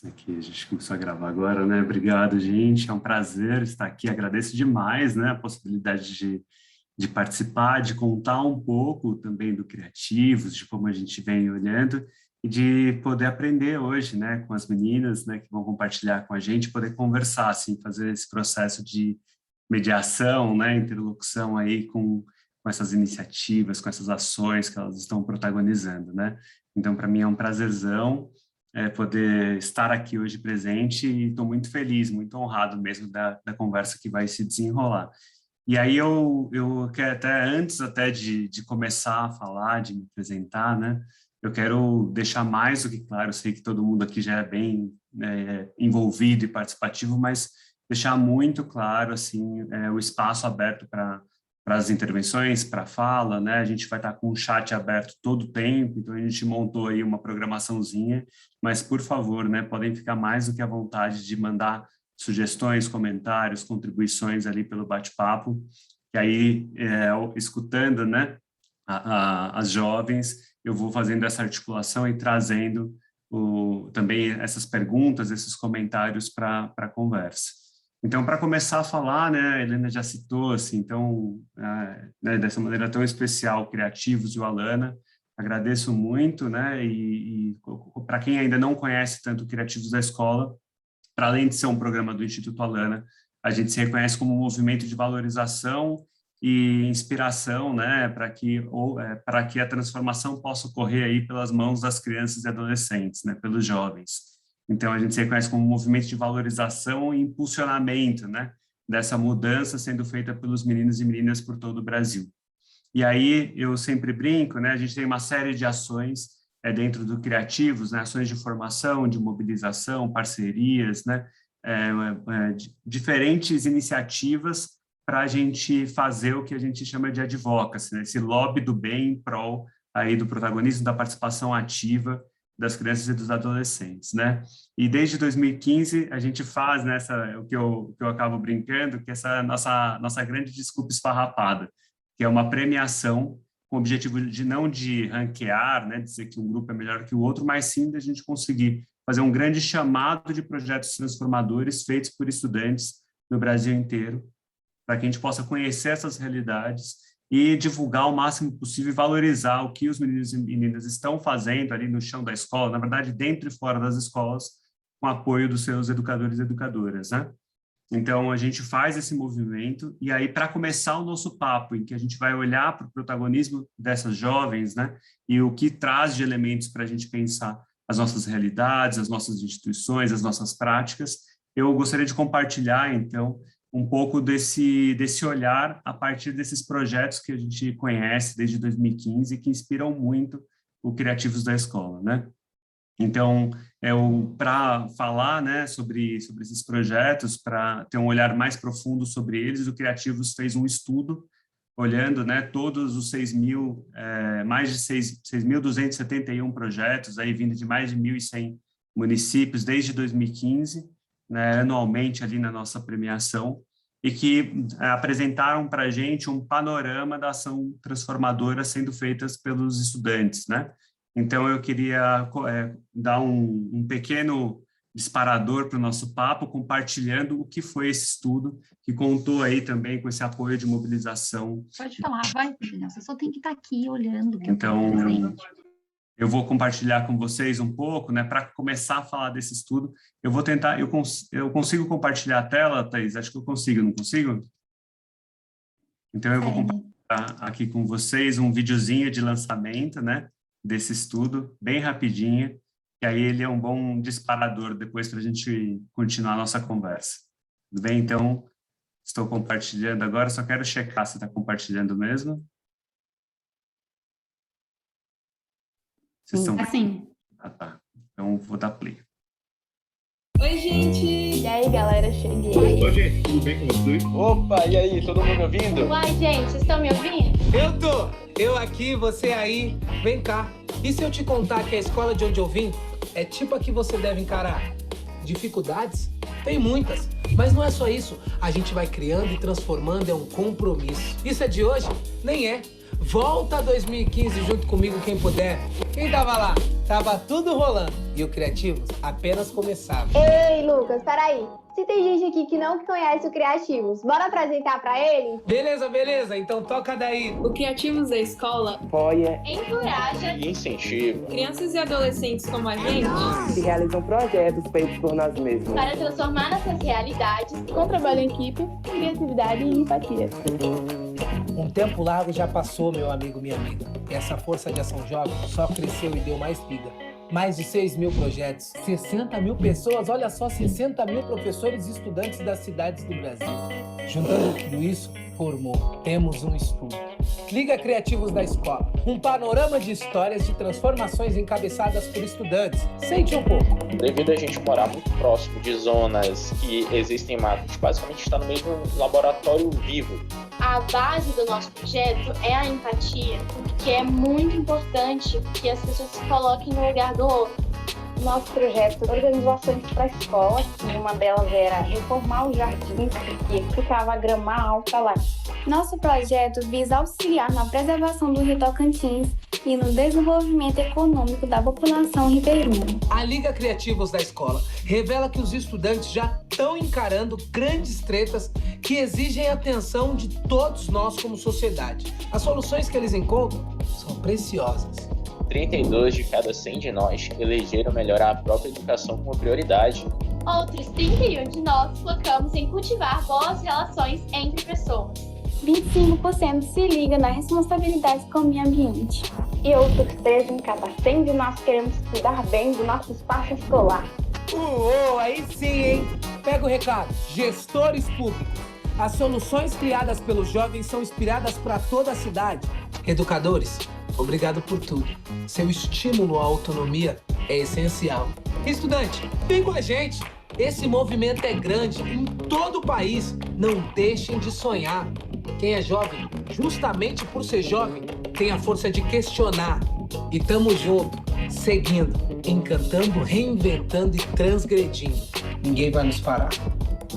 Aqui a gente começou a gravar agora, né? Obrigado, gente. É um prazer estar aqui. Agradeço demais, né, a possibilidade de participar, de contar um pouco também do Criativos, de como a gente vem olhando e de poder aprender hoje, né, com as meninas, né, que vão compartilhar com a gente, poder conversar, assim, fazer esse processo de mediação, né, interlocução aí com essas iniciativas, com essas ações que elas estão protagonizando, né? Então, para mim é um prazerzão poder estar aqui hoje presente e estou muito feliz, muito honrado mesmo da conversa que vai se desenrolar. E aí eu quero até, antes até de começar a falar, de me apresentar, né, eu quero deixar mais do que claro, eu sei que todo mundo aqui já é bem envolvido e participativo, mas deixar muito claro, assim, o espaço aberto para as intervenções, para a fala, né, a gente vai estar com o chat aberto todo o tempo, então a gente montou aí uma programaçãozinha, mas, por favor, né, podem ficar mais do que à vontade de mandar sugestões, comentários, contribuições ali pelo bate-papo, e aí, escutando, né, as jovens, eu vou fazendo essa articulação e trazendo também essas perguntas, esses comentários para a conversa. Então, para começar a falar, né, a Helena já citou, assim, então, né, dessa maneira tão especial, Criativos e o Alana, agradeço muito, né, e para quem ainda não conhece tanto Criativos da Escola, para além de ser um programa do Instituto Alana, a gente se reconhece como um movimento de valorização e inspiração, né, para que a transformação possa ocorrer aí pelas mãos das crianças e adolescentes, né, pelos jovens. Então, a gente se reconhece como um movimento de valorização e impulsionamento, né, dessa mudança sendo feita pelos meninos e meninas por todo o Brasil. E aí, eu sempre brinco, né, a gente tem uma série de ações dentro do Criativos, né, ações de formação, de mobilização, parcerias, né, diferentes iniciativas para a gente fazer o que a gente chama de advocacy, né, esse lobby do bem em prol aí do protagonismo, da participação ativa das crianças e dos adolescentes, né? E desde 2015 a gente faz o que eu acabo brincando, que é essa nossa grande desculpa esfarrapada, que é uma premiação com o objetivo de não de ranquear, né, dizer que um grupo é melhor que o outro, mas sim da gente conseguir fazer um grande chamado de projetos transformadores feitos por estudantes no Brasil inteiro, para que a gente possa conhecer essas realidades e divulgar o máximo possível e valorizar o que os meninos e meninas estão fazendo ali no chão da escola, na verdade, dentro e fora das escolas, com apoio dos seus educadores e educadoras, né? Então, a gente faz esse movimento, e aí, para começar o nosso papo, em que a gente vai olhar para o protagonismo dessas jovens, né, e o que traz de elementos para a gente pensar as nossas realidades, as nossas instituições, as nossas práticas, eu gostaria de compartilhar, então, um pouco desse olhar a partir desses projetos que a gente conhece desde 2015 e que inspiram muito o Criativos da Escola, né? Então, para falar, né, sobre esses projetos, para ter um olhar mais profundo sobre eles, o Criativos fez um estudo olhando, né, todos os mais de 6.271 projetos, aí vindo de mais de 1.100 municípios desde 2015, né, anualmente ali na nossa premiação, e que apresentaram para a gente um panorama da ação transformadora sendo feitas pelos estudantes, né? Então, eu queria dar um pequeno disparador para o nosso papo, compartilhando o que foi esse estudo, que contou aí também com esse apoio de mobilização. Pode falar, vai, você só tem que estar aqui olhando. Então, eu vou compartilhar com vocês um pouco, né, para começar a falar desse estudo. Eu vou tentar, eu consigo compartilhar a tela, Thaís? Acho que eu consigo, não consigo? Então, eu vou compartilhar aqui com vocês um videozinho de lançamento, né, desse estudo, bem rapidinho, e aí ele é um bom disparador depois para a gente continuar a nossa conversa. Tudo bem? Então, estou compartilhando agora, só quero checar se está compartilhando mesmo. Vocês estão assim. Ah, tá. Então, vou dar play. Oi, gente! E aí, galera, cheguei. Oi, gente, tudo bem com vocês? Opa, e aí, todo mundo me ouvindo? Uai, gente, vocês estão me ouvindo? Eu tô! Eu aqui, você aí. Vem cá. E se eu te contar que a escola de onde eu vim é tipo a que você deve encarar? Dificuldades? Tem muitas. Mas não é só isso. A gente vai criando e transformando, é um compromisso. Isso é de hoje? Nem é. Volta 2015 junto comigo quem puder. Quem tava lá? Tava tudo rolando. E o Criativos apenas começava. Ei, Lucas, peraí. Se tem gente aqui que não conhece o Criativos, bora apresentar pra ele? Beleza. Então toca daí. O Criativos da escola Apoia Encoraja e incentiva crianças e adolescentes como a gente que realizam projetos feitos por nós mesmos. para transformar nossas realidades Com trabalho em equipe, criatividade e empatia. Um tempo largo já passou, meu amigo, minha amiga. E essa força de ação jovem só cresceu e deu mais liga. Mais de 6 mil projetos, 60 mil pessoas, olha só, 60 mil professores e estudantes das cidades do Brasil. Juntando tudo isso, formou. Temos um estudo. Liga Criativos da Escola. Um panorama de histórias de transformações encabeçadas por estudantes. Sente um pouco. Devido a gente morar muito próximo de zonas que existem matos, basicamente está no mesmo laboratório vivo. A base do nosso projeto é a empatia, porque é muito importante que as pessoas se coloquem no lugar do outro. Nosso projeto organizou ações para a escola, e uma delas era reformar os jardins, porque ficava a grama alta lá. Nosso projeto visa auxiliar na preservação do Rio Tocantins e no desenvolvimento econômico da população ribeirinha. A Liga Criativos da Escola revela que os estudantes já estão encarando grandes tretas que exigem a atenção de todos nós como sociedade. As soluções que eles encontram são preciosas. 32 de cada 100 de nós elegeram melhorar a própria educação como prioridade. Outros 31 de nós focamos em cultivar boas relações entre pessoas. 25% se liga na responsabilidade com o meio ambiente. E outros 13 em cada 100 de nós queremos cuidar bem do nosso espaço escolar. Aí sim, hein? Pega o recado. Gestores públicos. As soluções criadas pelos jovens são inspiradas para toda a cidade. Educadores, obrigado por tudo. Seu estímulo à autonomia é essencial. Estudante, vem com a gente. Esse movimento é grande em todo o país. Não deixem de sonhar. Quem é jovem, justamente por ser jovem, tem a força de questionar. E tamo junto, seguindo, encantando, reinventando e transgredindo. Ninguém vai nos parar.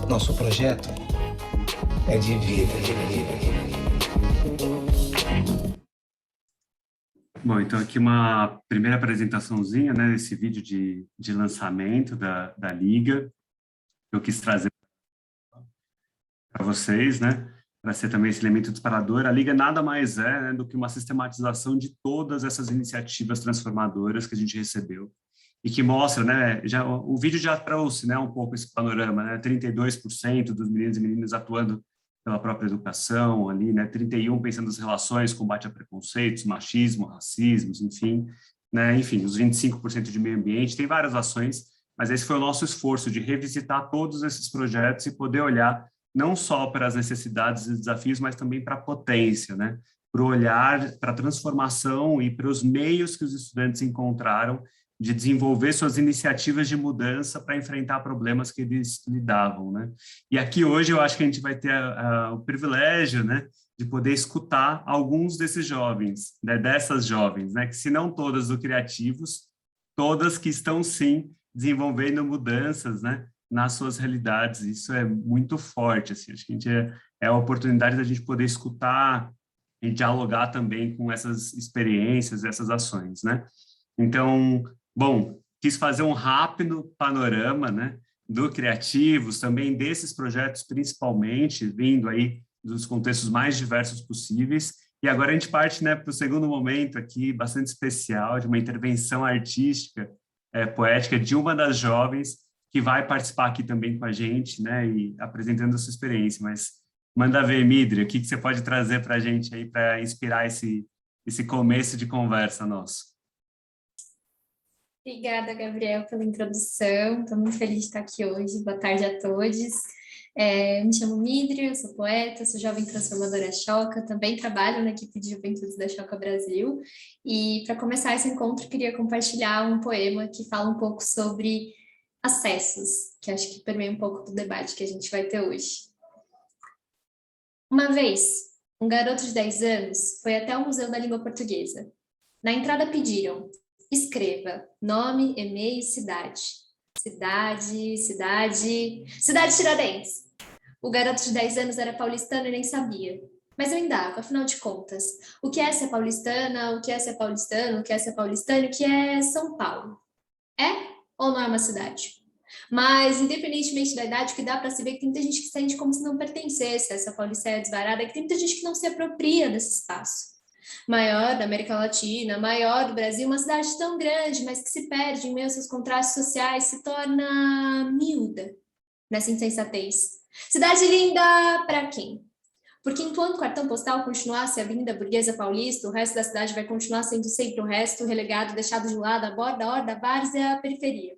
Nosso projeto é de vida. Bom, então aqui uma primeira apresentaçãozinha, né, desse vídeo de lançamento da Liga. Eu quis trazer para vocês, né, para ser também esse elemento disparador. A Liga nada mais é, né, do que uma sistematização de todas essas iniciativas transformadoras que a gente recebeu e que mostra, né, o vídeo já trouxe, né, um pouco esse panorama, né, 32% dos meninos e meninas atuando pela própria educação ali, né, 31 pensando nas relações, combate a preconceitos, machismo, racismos, enfim, né, enfim, os 25% de meio ambiente, tem várias ações, mas esse foi o nosso esforço de revisitar todos esses projetos e poder olhar não só para as necessidades e desafios, mas também para a potência, né, para o olhar, para a transformação e para os meios que os estudantes encontraram de desenvolver suas iniciativas de mudança para enfrentar problemas que eles lidavam, né? E aqui hoje eu acho que a gente vai ter o privilégio, né, de poder escutar alguns desses jovens, né, dessas jovens, né, que se não todas do Criativos, todas que estão sim desenvolvendo mudanças, né, nas suas realidades. Isso é muito forte, assim. Acho que a gente é a oportunidade da gente poder escutar e dialogar também com essas experiências, essas ações, né? Então, bom, quis fazer um rápido panorama, né, do Criativos, também desses projetos principalmente, vindo aí dos contextos mais diversos possíveis. E agora a gente parte, né, para o segundo momento aqui, bastante especial, de uma intervenção artística, poética de uma das jovens que vai participar aqui também com a gente, né, e apresentando a sua experiência. Mas manda ver, Midri, o que você pode trazer para a gente aí para inspirar esse começo de conversa nosso? Obrigada, Gabriel, pela introdução. Estou muito feliz de estar aqui hoje. Boa tarde a todos. Me chamo Midri, eu sou poeta, sou jovem transformadora Choca, também trabalho na equipe de juventudes da Choca Brasil. E para começar esse encontro, queria compartilhar um poema que fala um pouco sobre acessos, que acho que permeia um pouco do debate que a gente vai ter hoje. Uma vez, um garoto de 10 anos foi até o Museu da Língua Portuguesa. Na entrada pediram: escreva nome, e-mail, cidade. Cidade Tiradentes. O garoto de 10 anos era paulistano e nem sabia. Mas eu indago, afinal de contas, o que é ser paulistana, o que é ser paulistano, o que é ser paulistano, o que é São Paulo? É ou não é uma cidade? Mas, independentemente da idade, que dá para se ver que tem muita gente que sente como se não pertencesse a essa Pauliceia desvarada, que tem muita gente que não se apropria desse espaço. Maior da América Latina, maior do Brasil, uma cidade tão grande, mas que se perde em meio aos seus contrastes sociais, se torna miúda nessa insensatez. Cidade linda para quem? Porque enquanto o cartão postal continuasse a Avenida Burguesa Paulista, o resto da cidade vai continuar sendo sempre o resto, relegado, deixado de lado, a borda, a horda, a várzea, a periferia.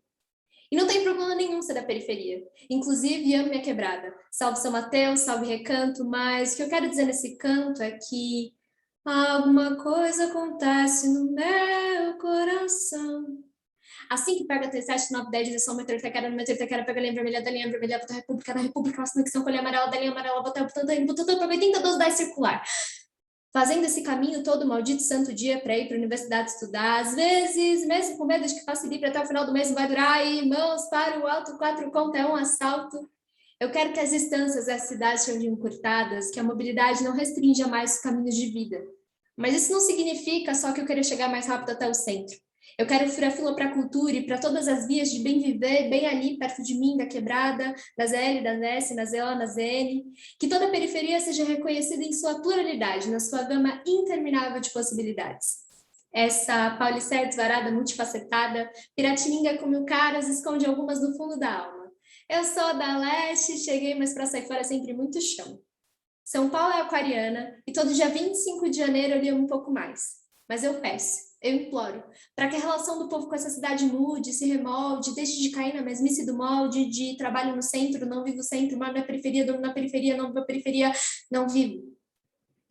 E não tem problema nenhum ser da periferia. Inclusive, amo minha quebrada. Salve São Mateus, salve Recanto, mas o que eu quero dizer nesse canto é que alguma coisa acontece no meu coração. Assim que pega 37, 9, 10, direção, metrô, Itaquera, no metrô, Itaquera, pega a linha vermelha, da linha vermelha, bota a República, da República, nossa conexão com a linha amarela, da linha amarela, bota o botão, para 80, 12, 10, circular. Fazendo esse caminho todo maldito santo dia para ir para a universidade estudar, às vezes, mesmo com medo de que faça livre até o final do mês não vai durar, e mãos para o alto, 4 conto é um assalto. Eu quero que as distâncias das cidades sejam encurtadas, que a mobilidade não restrinja mais os caminhos de vida. Mas isso não significa só que eu quero chegar mais rápido até o centro. Eu quero furar fila para a cultura e para todas as vias de bem viver, bem ali, perto de mim, da quebrada, das L, das S, nas E, nas N. Que toda a periferia seja reconhecida em sua pluralidade, na sua gama interminável de possibilidades. Essa Pauliceia desvarada, multifacetada, Piratininga com 1000 caras, esconde algumas no fundo da alma. Eu sou da Leste, cheguei, mas para sair fora é sempre muito chão. São Paulo é aquariana e todo dia 25 de janeiro eu li um pouco mais. Mas eu peço, eu imploro, para que a relação do povo com essa cidade mude, se remolde, deixe de cair na mesmice do molde, de trabalho no centro, não vivo centro, moro na periferia, durmo na periferia, não vivo na periferia, não vivo.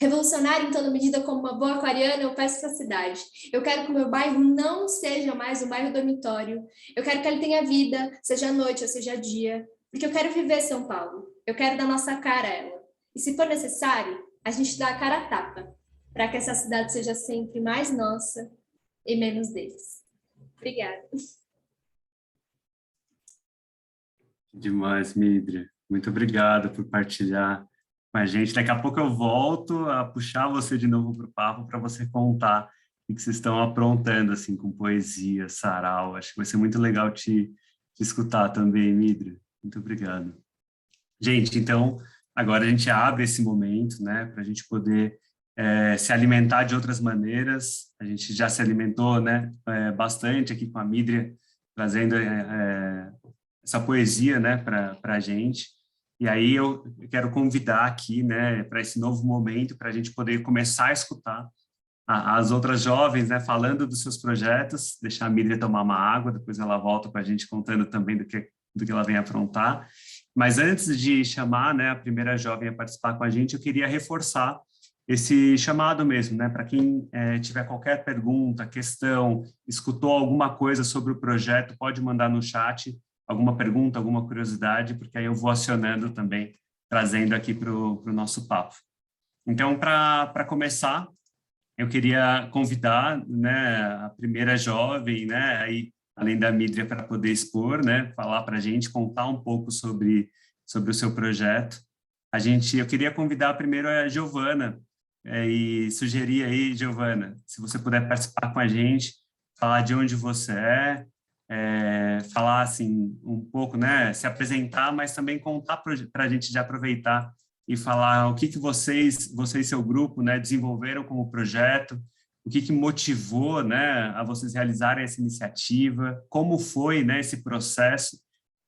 Revolucionária em toda medida como uma boa aquariana, eu peço para a cidade. Eu quero que o meu bairro não seja mais um bairro dormitório. Eu quero que ele tenha vida, seja noite ou seja dia. Porque eu quero viver São Paulo. Eu quero dar nossa cara a ela. E se for necessário, a gente dá a cara a tapa, para que essa cidade seja sempre mais nossa e menos deles. Obrigada. Demais, Midria. Muito obrigado por partilhar com a gente. Daqui a pouco eu volto a puxar você de novo para o papo para você contar o que vocês estão aprontando assim, com poesia, sarau. Acho que vai ser muito legal te escutar também, Midria. Muito obrigado. Gente, então, agora a gente abre esse momento, né, para a gente poder se alimentar de outras maneiras. A gente já se alimentou, né, bastante aqui com a Midria, trazendo essa poesia, né, para a gente. E aí eu quero convidar aqui, né, para esse novo momento, para a gente poder começar a escutar as outras jovens, né, falando dos seus projetos, deixar a Midria tomar uma água, depois ela volta para a gente contando também do que ela vem aprontar. Mas antes de chamar, né, a primeira jovem a participar com a gente, eu queria reforçar esse chamado mesmo, né, para quem tiver qualquer pergunta, questão, escutou alguma coisa sobre o projeto, pode mandar no chat alguma pergunta, alguma curiosidade, porque aí eu vou acionando também, trazendo aqui para o nosso papo. Então, para começar, eu queria convidar, né, a primeira jovem, né, aí, além da Midria, para poder expor, né, falar para a gente, contar um pouco sobre o seu projeto. Eu queria convidar primeiro a Giovana, e sugerir aí, Giovana, se você puder participar com a gente, falar de onde você falar assim um pouco, né, se apresentar, mas também contar para a gente já aproveitar e falar o que vocês e seu grupo, né, desenvolveram como projeto, o que motivou, né, a vocês realizarem essa iniciativa, como foi, né, esse processo,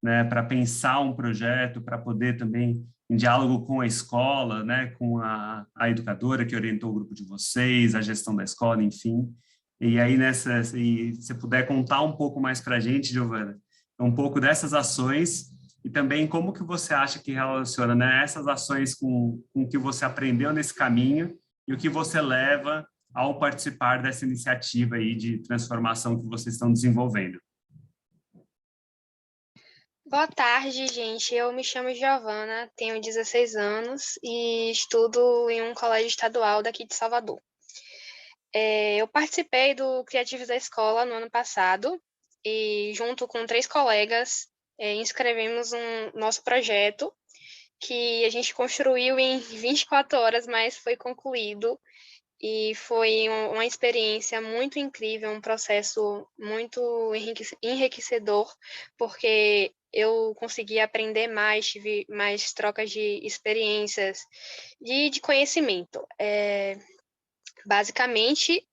né, para pensar um projeto, para poder também em diálogo com a escola, né, com a educadora que orientou o grupo de vocês, a gestão da escola, enfim. E aí, se você puder contar um pouco mais para a gente, Giovana, um pouco dessas ações e também como que você acha que relaciona, né, essas ações com o que você aprendeu nesse caminho e o que você leva ao participar dessa iniciativa aí de transformação que vocês estão desenvolvendo. Boa tarde, gente. Eu me chamo Giovana, tenho 16 anos e estudo em um colégio estadual daqui de Salvador. Eu participei do Criativos da Escola no ano passado e, junto com 3 colegas, inscrevemos um nosso projeto que a gente construiu em 24 horas, mas foi concluído. E foi uma experiência muito incrível, um processo muito enriquecedor, porque eu consegui aprender mais, tive mais trocas de experiências, de conhecimento. Basicamente,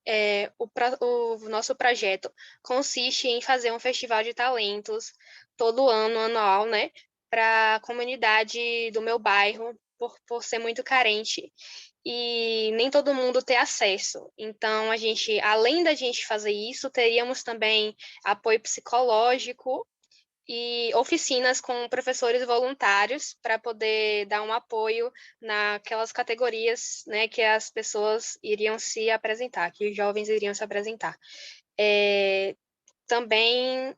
o nosso projeto consiste em fazer um festival de talentos todo ano, anual, né, para a comunidade do meu bairro, por ser muito carente e nem todo mundo ter acesso. Então, além da gente fazer isso, teríamos também apoio psicológico e oficinas com professores voluntários para poder dar um apoio naquelas categorias, né, que as pessoas iriam se apresentar, que os jovens iriam se apresentar. Também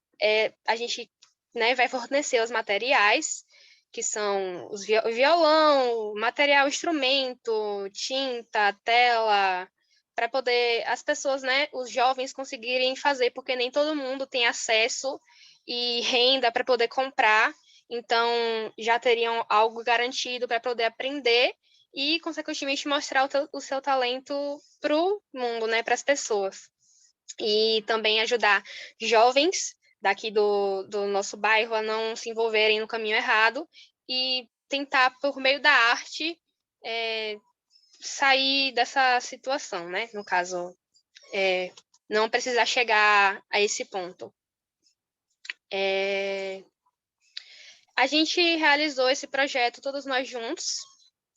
a gente, né, vai fornecer os materiais, que são o violão, material, instrumento, tinta, tela, para poder as pessoas, né, os jovens conseguirem fazer, porque nem todo mundo tem acesso e renda para poder comprar, então já teriam algo garantido para poder aprender e, consequentemente, mostrar o seu talento para o mundo, né, para as pessoas. E também ajudar jovens daqui do nosso bairro a não se envolverem no caminho errado e tentar, por meio da arte, sair dessa situação, né? No caso, não precisar chegar a esse ponto. A gente realizou esse projeto todos nós juntos,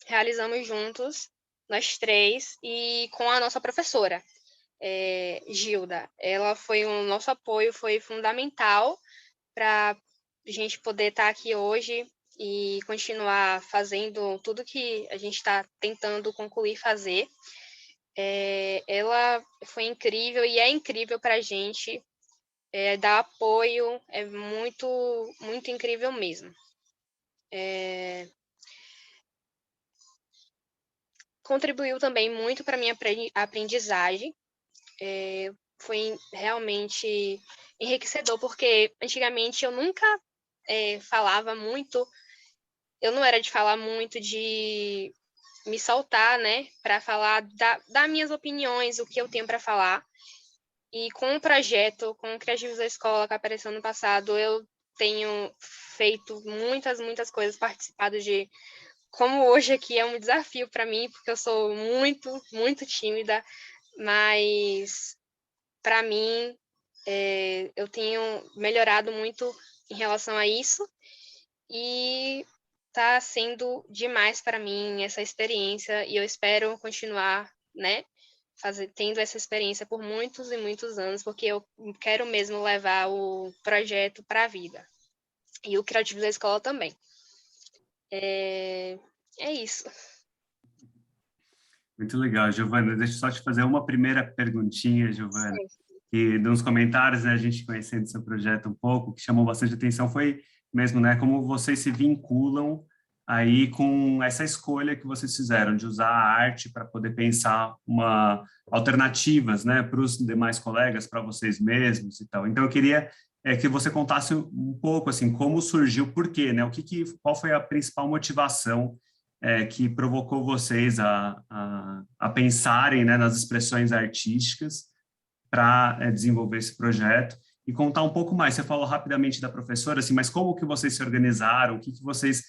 realizamos juntos, nós três, e com a nossa professora, Gilda. Ela foi o nosso apoio, foi fundamental para a gente poder estar aqui hoje e continuar fazendo tudo que a gente está tentando concluir fazer. Ela foi incrível e é incrível para a gente, dar apoio, é muito, muito incrível mesmo. Contribuiu também muito para a minha aprendizagem, foi realmente enriquecedor, porque antigamente eu nunca falava muito, eu não era de falar muito, de me soltar, né, para falar das minhas opiniões, o que eu tenho para falar. E com o projeto, com o Criativos da Escola, que apareceu no passado, eu tenho feito muitas, muitas coisas, participado de... Como hoje aqui é um desafio para mim, porque eu sou muito, muito tímida, mas para mim eu tenho melhorado muito em relação a isso e está sendo demais para mim essa experiência e eu espero continuar, né, tendo essa experiência por muitos e muitos anos, porque eu quero mesmo levar o projeto para a vida e o Criativo da Escola também. É isso. Muito legal, Giovana. Deixa eu só te fazer uma primeira perguntinha, Giovana. E nos comentários, né, a gente conhecendo seu projeto um pouco, o que chamou bastante atenção foi mesmo, né, como vocês se vinculam aí com essa escolha que vocês fizeram de usar a arte para poder pensar alternativas, né, para os demais colegas, para vocês mesmos e tal. Então, eu queria que você contasse um pouco, assim, como surgiu, por quê, né, qual foi a principal motivação que provocou vocês a pensarem, né, nas expressões artísticas para desenvolver esse projeto e contar um pouco mais. Você falou rapidamente da professora, assim, mas como que vocês se organizaram, o que vocês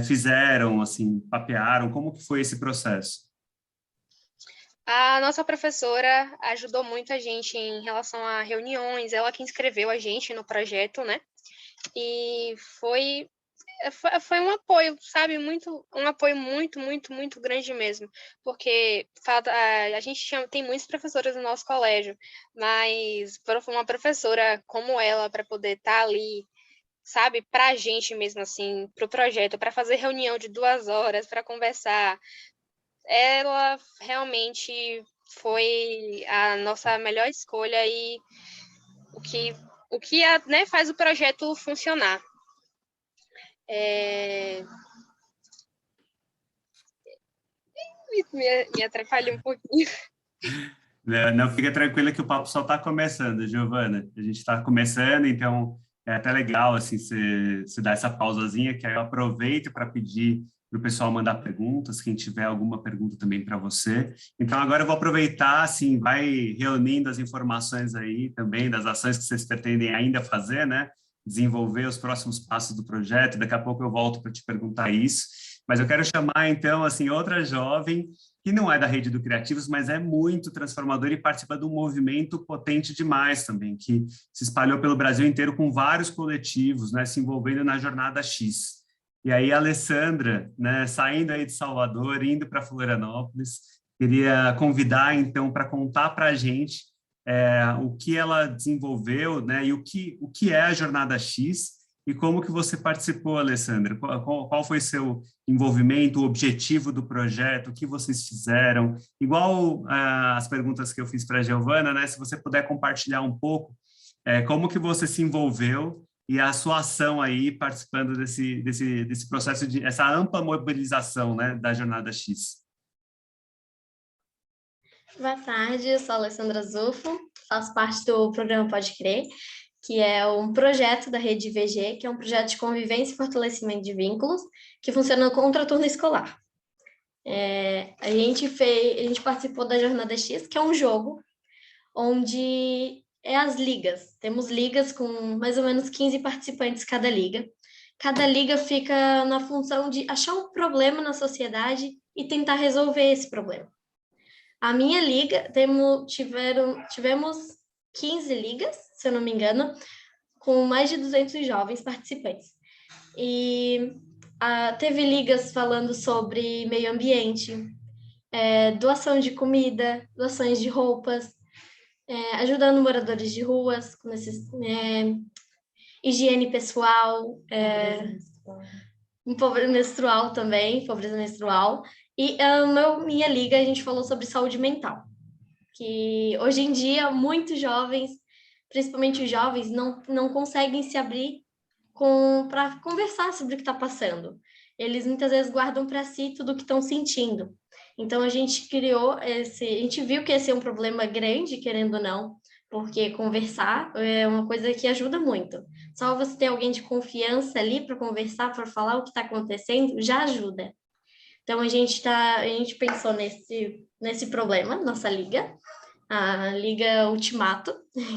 fizeram, assim, papearam, como que foi esse processo? A nossa professora ajudou muito a gente em relação a reuniões, ela que inscreveu a gente no projeto, né? E foi um apoio, sabe? Um apoio muito, muito, muito grande mesmo. Porque a gente tem muitos professores no nosso colégio, mas uma professora como ela, para poder estar ali, sabe? Para a gente mesmo, assim, para o projeto, para fazer reunião de 2 horas, para conversar, ela realmente foi a nossa melhor escolha e o que né, faz o projeto funcionar. Me atrapalhou um pouquinho. Não, fica tranquila que o papo só está começando, Giovana. A gente está começando, então é até legal assim, você dar essa pausazinha, que aí eu aproveito para pedir para o pessoal mandar perguntas, quem tiver alguma pergunta também para você. Então, agora eu vou aproveitar, assim, vai reunindo as informações aí também das ações que vocês pretendem ainda fazer, né? Desenvolver os próximos passos do projeto. Daqui a pouco eu volto para te perguntar isso. Mas eu quero chamar, então, assim, outra jovem que não é da Rede do Criativos, mas é muito transformadora e participa de um movimento potente demais também, que se espalhou pelo Brasil inteiro com vários coletivos, né, se envolvendo na Jornada X. E aí a Alessandra, né, saindo aí de Salvador, indo para Florianópolis, queria convidar, então, para contar para a gente o que ela desenvolveu, né, e o que é a Jornada X e como que você participou, Alessandra. Qual foi seu envolvimento, o objetivo do projeto, o que vocês fizeram? Igual as perguntas que eu fiz para a Giovana, né, se você puder compartilhar um pouco como que você se envolveu e a sua ação aí participando desse processo, essa ampla mobilização, né, da Jornada X. Boa tarde, eu sou a Alessandra Zufo, faço parte do programa Pode Crer, que é um projeto da Rede VG, que é um projeto de convivência e fortalecimento de vínculos, que funciona contra a turno escolar. A gente participou da Jornada X, que é um jogo onde as ligas. Temos ligas com mais ou menos 15 participantes cada liga. Cada liga fica na função de achar um problema na sociedade e tentar resolver esse problema. A minha liga, tivemos 15 ligas, se eu não me engano, com mais de 200 jovens participantes. E teve ligas falando sobre meio ambiente, doação de comida, doações de roupas, ajudando moradores de ruas, com higiene pessoal, pobreza menstrual também, pobreza menstrual. E minha liga, a gente falou sobre saúde mental, que hoje em dia muitos jovens, principalmente os jovens, não conseguem se abrir para conversar sobre o que está passando. Eles muitas vezes guardam para si tudo o que estão sentindo. Então, a gente viu que esse é um problema grande, querendo ou não, porque conversar é uma coisa que ajuda muito. Só você ter alguém de confiança ali para conversar, para falar o que está acontecendo, já ajuda. Então, a gente pensou nesse problema, nossa liga, a Liga Ultimato,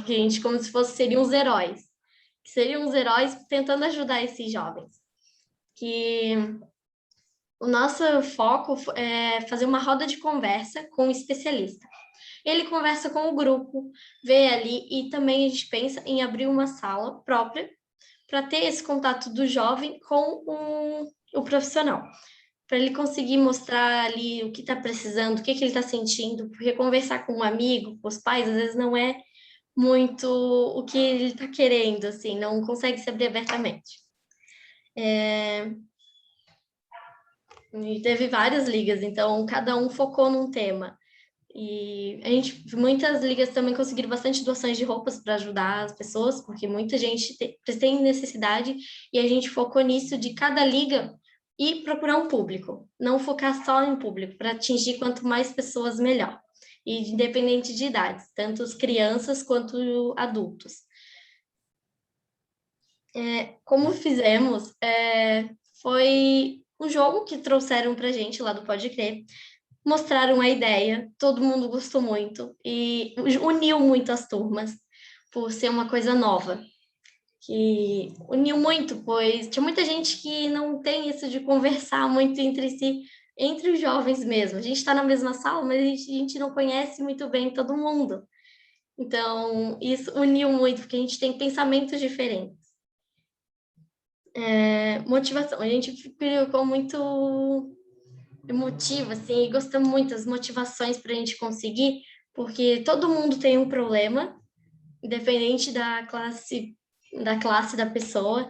que como se seriam os heróis. Que seriam os heróis tentando ajudar esses jovens. Que o nosso foco é fazer uma roda de conversa com um especialista. Ele conversa com o grupo, vê ali, e também a gente pensa em abrir uma sala própria para ter esse contato do jovem com o profissional, para ele conseguir mostrar ali o que está precisando, o que ele está sentindo, porque conversar com um amigo, com os pais, às vezes não é muito o que ele está querendo, assim, não consegue se abrir abertamente. E teve várias ligas, então cada um focou num tema. E muitas ligas também conseguiram bastante doações de roupas para ajudar as pessoas, porque muita gente tem necessidade, e a gente focou nisso de cada liga e procurar um público, não focar só em público, para atingir quanto mais pessoas, melhor. E independente de idades, tanto as crianças quanto adultos. Como fizemos, foi um jogo que trouxeram para a gente lá do Pode Crer, mostraram a ideia, todo mundo gostou muito e uniu muito as turmas, por ser uma coisa nova. Que uniu muito, pois tinha muita gente que não tem isso de conversar muito entre si, entre os jovens mesmo. A gente está na mesma sala, mas a gente não conhece muito bem todo mundo. Então, isso uniu muito, porque a gente tem pensamentos diferentes. Motivação. A gente ficou muito emotiva, assim, e gostamos muito das motivações para a gente conseguir, porque todo mundo tem um problema, independente da classe da pessoa,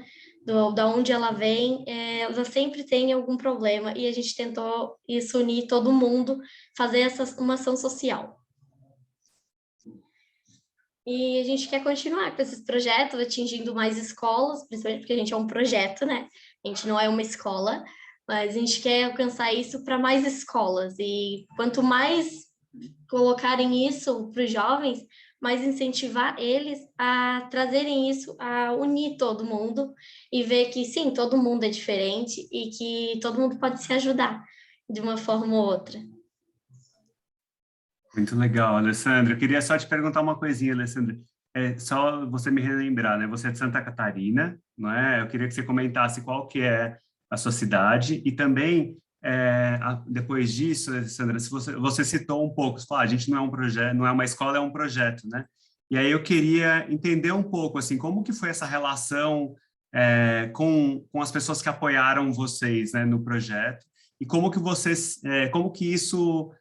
da onde ela vem, ela sempre tem algum problema, e a gente tentou unir todo mundo, fazer uma ação social. E a gente quer continuar com esses projetos, atingindo mais escolas, principalmente porque a gente é um projeto, né? A gente não é uma escola, mas a gente quer alcançar isso para mais escolas, e quanto mais colocarem isso para os jovens, mas incentivar eles a trazerem isso, a unir todo mundo e ver que, sim, todo mundo é diferente e que todo mundo pode se ajudar de uma forma ou outra. Muito legal, Alessandra. Eu queria só te perguntar uma coisinha, Alessandra. Só você me relembrar, né? Você é de Santa Catarina, não é? Eu queria que você comentasse qual que é a sua cidade e também, depois disso, Alessandra, se você citou um pouco, você falou, a gente não é um projeto, não é uma escola, é um projeto, né? E aí eu queria entender um pouco, assim, como que foi essa relação com as pessoas que apoiaram vocês, né, no projeto e como que isso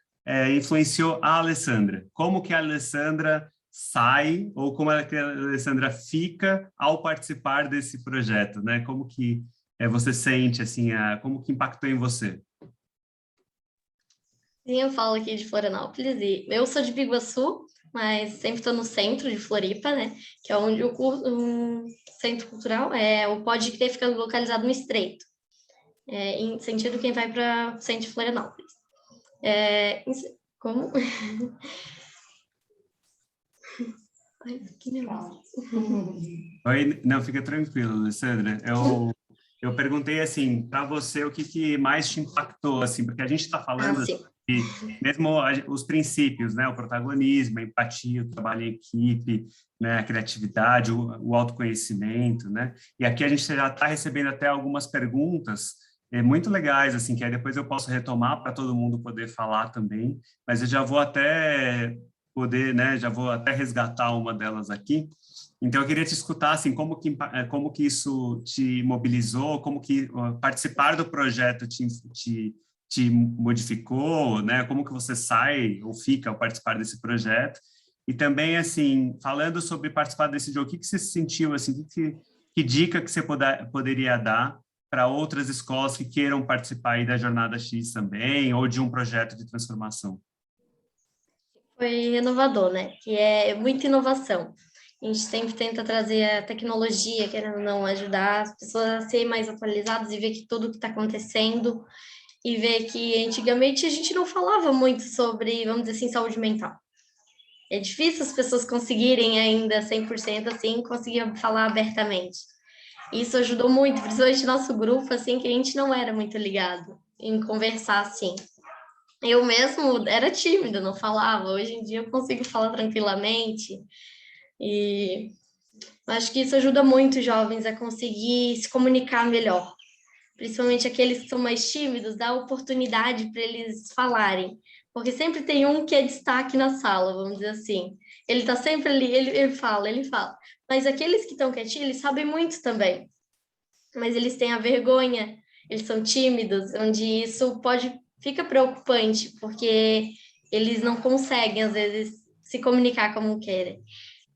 influenciou a Alessandra? Como que a Alessandra sai ou como é que a Alessandra fica ao participar desse projeto, né? Como que você sente, assim, como que impactou em você? Sim, eu falo aqui de Florianópolis e eu sou de Biguaçu, mas sempre estou no centro de Floripa, né? Que é onde o centro cultural o Pode Crer fica localizado no Estreito, em sentido quem vai para o centro de Florianópolis. Como? Ai, que nervoso. Oi, não, fica tranquilo, Alessandra. Eu perguntei, assim, para você o que mais te impactou, assim, porque a gente está falando de mesmo os princípios, né? O protagonismo, a empatia, o trabalho em equipe, né? A criatividade, o autoconhecimento, né? E aqui a gente já está recebendo até algumas perguntas muito legais, assim, que aí depois eu posso retomar para todo mundo poder falar também, mas eu já vou até poder, né? Já vou até resgatar uma delas aqui. Então, eu queria te escutar, assim, como que isso te mobilizou, como que participar do projeto te modificou, né? Como que você sai ou fica ao participar desse projeto? E também, assim, falando sobre participar desse jogo, o que você sentiu, assim, que dica que você poderia dar para outras escolas que queiram participar aí da Jornada X também, ou de um projeto de transformação? Foi renovador, né? Que é muita inovação. A gente sempre tenta trazer a tecnologia, querendo ou não, ajudar as pessoas a serem mais atualizadas e ver que tudo que está acontecendo e ver que antigamente a gente não falava muito sobre, vamos dizer assim, saúde mental. É difícil as pessoas conseguirem ainda 100% assim, conseguir falar abertamente. Isso ajudou muito, principalmente nosso grupo, assim, que a gente não era muito ligado em conversar assim. Eu mesmo era tímida, não falava. Hoje em dia eu consigo falar tranquilamente e acho que isso ajuda muito os jovens a conseguir se comunicar melhor. Principalmente aqueles que são mais tímidos, dá oportunidade para eles falarem. Porque sempre tem um que é destaque na sala, vamos dizer assim. Ele está sempre ali, ele fala. Mas aqueles que estão quietinhos, eles sabem muito também. Mas eles têm a vergonha, eles são tímidos, onde isso fica preocupante, porque eles não conseguem, às vezes, se comunicar como querem.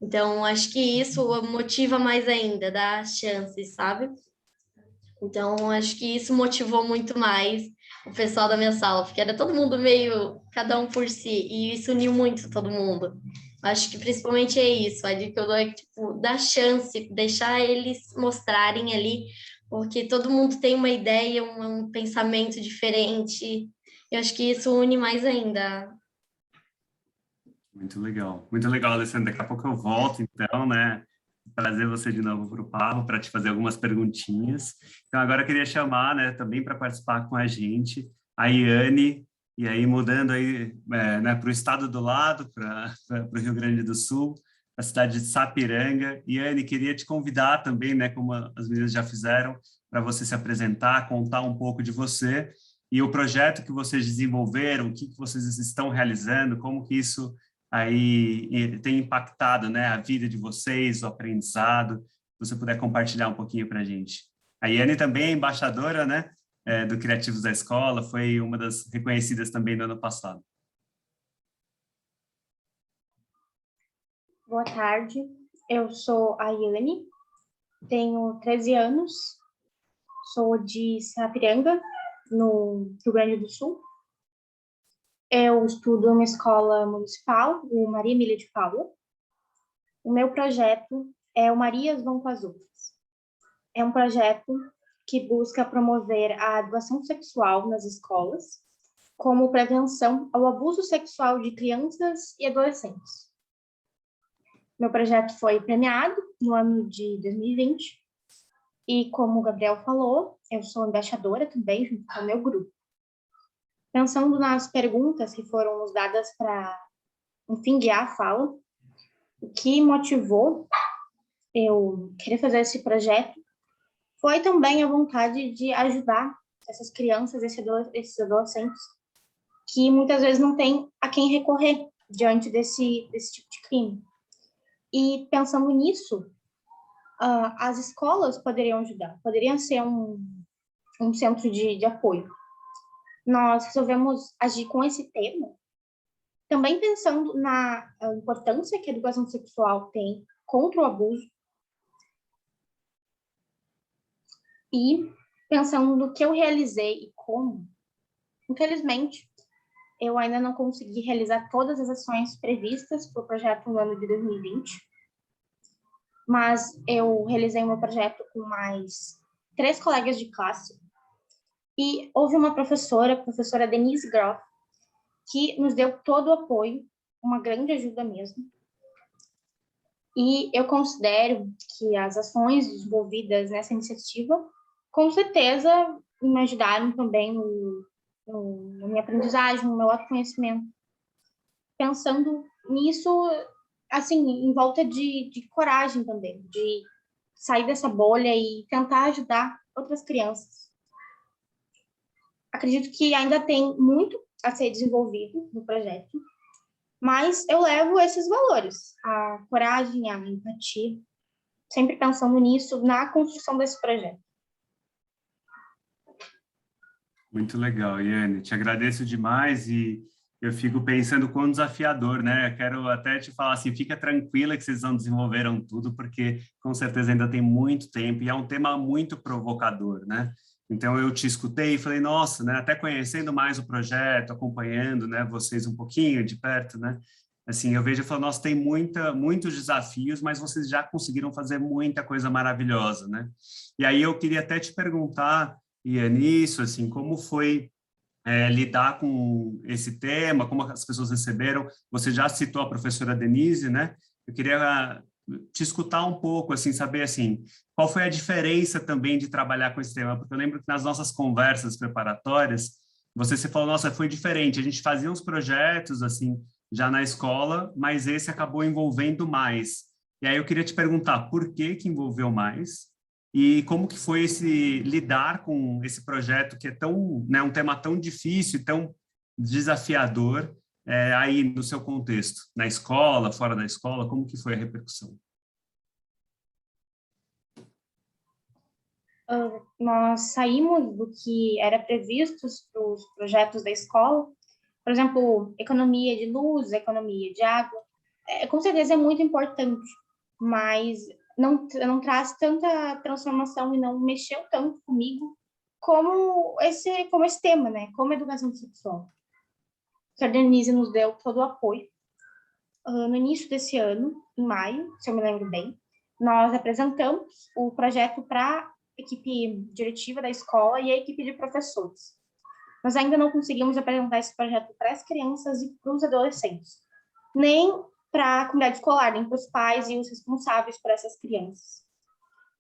Então, acho que isso motiva mais ainda, dá chances, sabe? Então, acho que isso motivou muito mais o pessoal da minha sala, porque era todo mundo meio, cada um por si, e isso uniu muito todo mundo. Acho que principalmente é isso, a dica que eu dou é, tipo, dar chance, deixar eles mostrarem ali, porque todo mundo tem uma ideia, um pensamento diferente, eu acho que isso une mais ainda. Muito legal, Alessandra. Daqui a pouco eu volto, então, né? Trazer você de novo para o papo para te fazer algumas perguntinhas. Então, agora eu queria chamar, né, também para participar com a gente, a Iane, e aí mudando aí, né, para o estado do lado, para o Rio Grande do Sul, a cidade de Sapiranga. Iane, queria te convidar também, né, como as meninas já fizeram, para você se apresentar, contar um pouco de você e o projeto que vocês desenvolveram, o que vocês estão realizando, como que isso aí tem impactado, né, a vida de vocês, o aprendizado. Se você puder compartilhar um pouquinho para a gente. A Iane também é embaixadora, né, do Criativos da Escola, foi uma das reconhecidas também no ano passado. Boa tarde, eu sou a Iane, tenho 13 anos, sou de Sapiranga, no Rio Grande do Sul. Eu estudo em uma escola municipal, o Maria Emília de Paula. O meu projeto é o Marias Vão com as Outras. É um projeto que busca promover a educação sexual nas escolas, como prevenção ao abuso sexual de crianças e adolescentes. Meu projeto foi premiado no ano de 2020 e, como o Gabriel falou, eu sou embaixadora também, junto com o meu grupo. Pensando nas perguntas que foram nos dadas para, enfim, guiar a fala, o que motivou eu querer fazer esse projeto foi também a vontade de ajudar essas crianças, esses adolescentes, que muitas vezes não têm a quem recorrer diante desse tipo de crime. E pensando nisso, as escolas poderiam ajudar, poderiam ser um centro de apoio. Nós resolvemos agir com esse tema, também pensando na importância que a educação sexual tem contra o abuso e pensando no que eu realizei e como. Infelizmente, eu ainda não consegui realizar todas as ações previstas para o projeto no ano de 2020, mas eu realizei o meu projeto com mais 3 colegas de classe e houve uma professora, a professora Denise Groff, que nos deu todo o apoio, uma grande ajuda mesmo. E eu considero que as ações desenvolvidas nessa iniciativa, com certeza, me ajudaram também na minha aprendizagem, no meu autoconhecimento. Pensando nisso, assim, em volta de coragem também, de sair dessa bolha e tentar ajudar outras crianças. Acredito que ainda tem muito a ser desenvolvido no projeto, mas eu levo esses valores, a coragem, a empatia, sempre pensando nisso na construção desse projeto. Muito legal, Iane. Te agradeço demais e eu fico pensando quão desafiador, né? Quero até te falar assim, fica tranquila que vocês não desenvolveram tudo, porque com certeza ainda tem muito tempo e é um tema muito provocador, né? Então eu te escutei e falei, nossa, né? Até conhecendo mais o projeto, acompanhando, né? Vocês um pouquinho de perto, né? Assim, eu vejo e falo, nossa, tem muitos desafios, mas vocês já conseguiram fazer muita coisa maravilhosa, né? E aí eu queria até te perguntar, Iane, isso, assim, como foi lidar com esse tema, como as pessoas receberam? Você já citou a professora Denise, né? Eu queria te escutar um pouco, assim, saber, assim, qual foi a diferença também de trabalhar com esse tema? Porque eu lembro que nas nossas conversas preparatórias, você se falou, nossa, foi diferente, a gente fazia uns projetos, assim, já na escola, mas esse acabou envolvendo mais. E aí eu queria te perguntar, por que envolveu mais? E como que foi lidar com esse projeto que é tão, né, um tema tão difícil e tão desafiador aí no seu contexto, na escola, fora da escola, como que foi a repercussão? Nós saímos do que era previsto para os projetos da escola, por exemplo, economia de luz, economia de água, com certeza é muito importante, mas não traz tanta transformação e não mexeu tanto comigo como esse tema, né? Como a educação sexual. A Denise nos deu todo o apoio. No início desse ano, em maio, se eu me lembro bem, nós apresentamos o projeto para a equipe diretiva da escola e a equipe de professores. Nós ainda não conseguimos apresentar esse projeto para as crianças e para os adolescentes, nem para a comunidade escolar, nem para os pais e os responsáveis por essas crianças.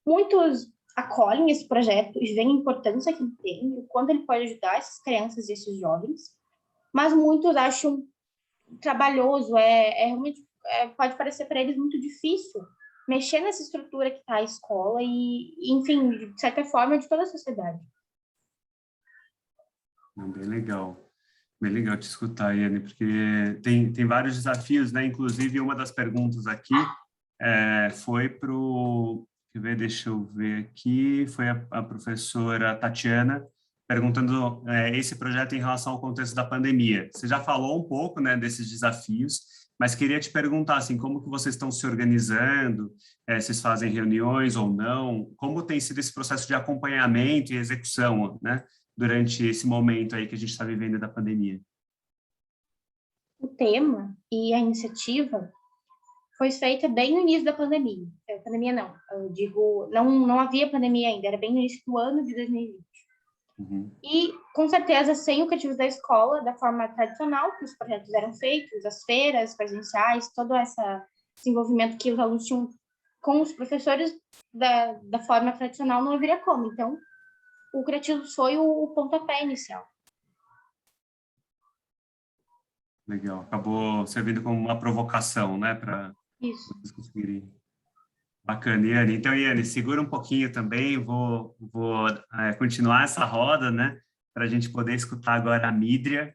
Muitos acolhem esse projeto e veem a importância que ele tem, o quanto ele pode ajudar essas crianças e esses jovens, mas muitos acham trabalhoso, realmente pode parecer para eles muito difícil mexer nessa estrutura que está a escola e, enfim, de certa forma, de toda a sociedade. Bem legal te escutar, Iane, porque tem vários desafios, né? Inclusive, uma das perguntas aqui foi para o... Deixa eu ver aqui, foi a professora Tatiana perguntando esse projeto em relação ao contexto da pandemia. Você já falou um pouco, né, desses desafios, mas queria te perguntar, assim, como que vocês estão se organizando, vocês fazem reuniões ou não, como tem sido esse processo de acompanhamento e execução, né, durante esse momento aí que a gente está vivendo da pandemia? O tema e a iniciativa foi feita bem no início da pandemia. Pandemia não, eu digo, não havia pandemia ainda, era bem no início do ano de 2020. Uhum. E, com certeza, sem o Criativos da Escola, da forma tradicional que os projetos eram feitos, as feiras presenciais, toda essa desenvolvimento que os alunos tinham com os professores da forma tradicional não haveria como. Então, o Criativos foi o pontapé inicial. Legal. Acabou servindo como uma provocação, né, para vocês conseguirem. Bacana, Iane. Então, Iane, segura um pouquinho também, vou continuar essa roda, né, para a gente poder escutar agora a Mídria.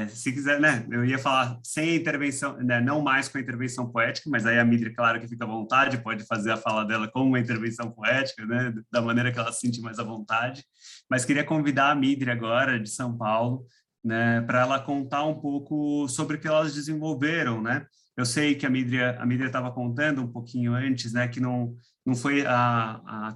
Se quiser, né, eu ia falar sem intervenção, né, não mais com a intervenção poética, mas aí a Mídria, claro que fica à vontade, pode fazer a fala dela como uma intervenção poética, né, da maneira que ela se sente mais à vontade. Mas queria convidar a Mídria agora, de São Paulo, né, para ela contar um pouco sobre o que elas desenvolveram, né? Eu sei que a Mídria estava contando um pouquinho antes, né, que não foi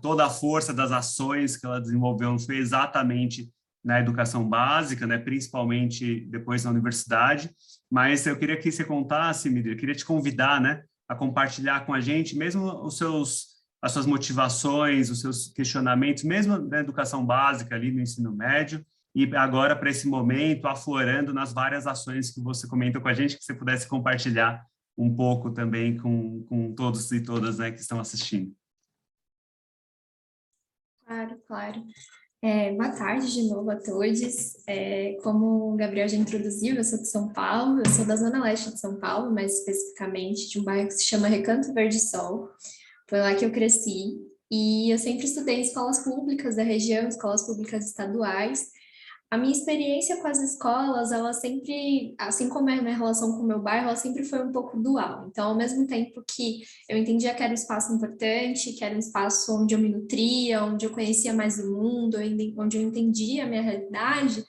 toda a força das ações que ela desenvolveu, não foi exatamente na educação básica, né, principalmente depois na universidade, mas eu queria que você contasse, Mídria, eu queria te convidar, né, a compartilhar com a gente, mesmo as suas motivações, os seus questionamentos, mesmo na educação básica, ali no ensino médio, e agora para esse momento, aflorando nas várias ações que você comentou com a gente, que você pudesse compartilhar um pouco também com todos e todas, né, que estão assistindo. Claro, claro. Boa tarde de novo a todos. Como o Gabriel já introduziu, eu sou de São Paulo, eu sou da Zona Leste de São Paulo, mais especificamente de um bairro que se chama Recanto Verde Sol. Foi lá que eu cresci e eu sempre estudei em escolas públicas da região, escolas públicas estaduais. A minha experiência com as escolas, ela sempre, assim como a minha relação com o meu bairro, ela sempre foi um pouco dual. Então, ao mesmo tempo que eu entendia que era um espaço importante, que era um espaço onde eu me nutria, onde eu conhecia mais do mundo, onde eu entendia a minha realidade,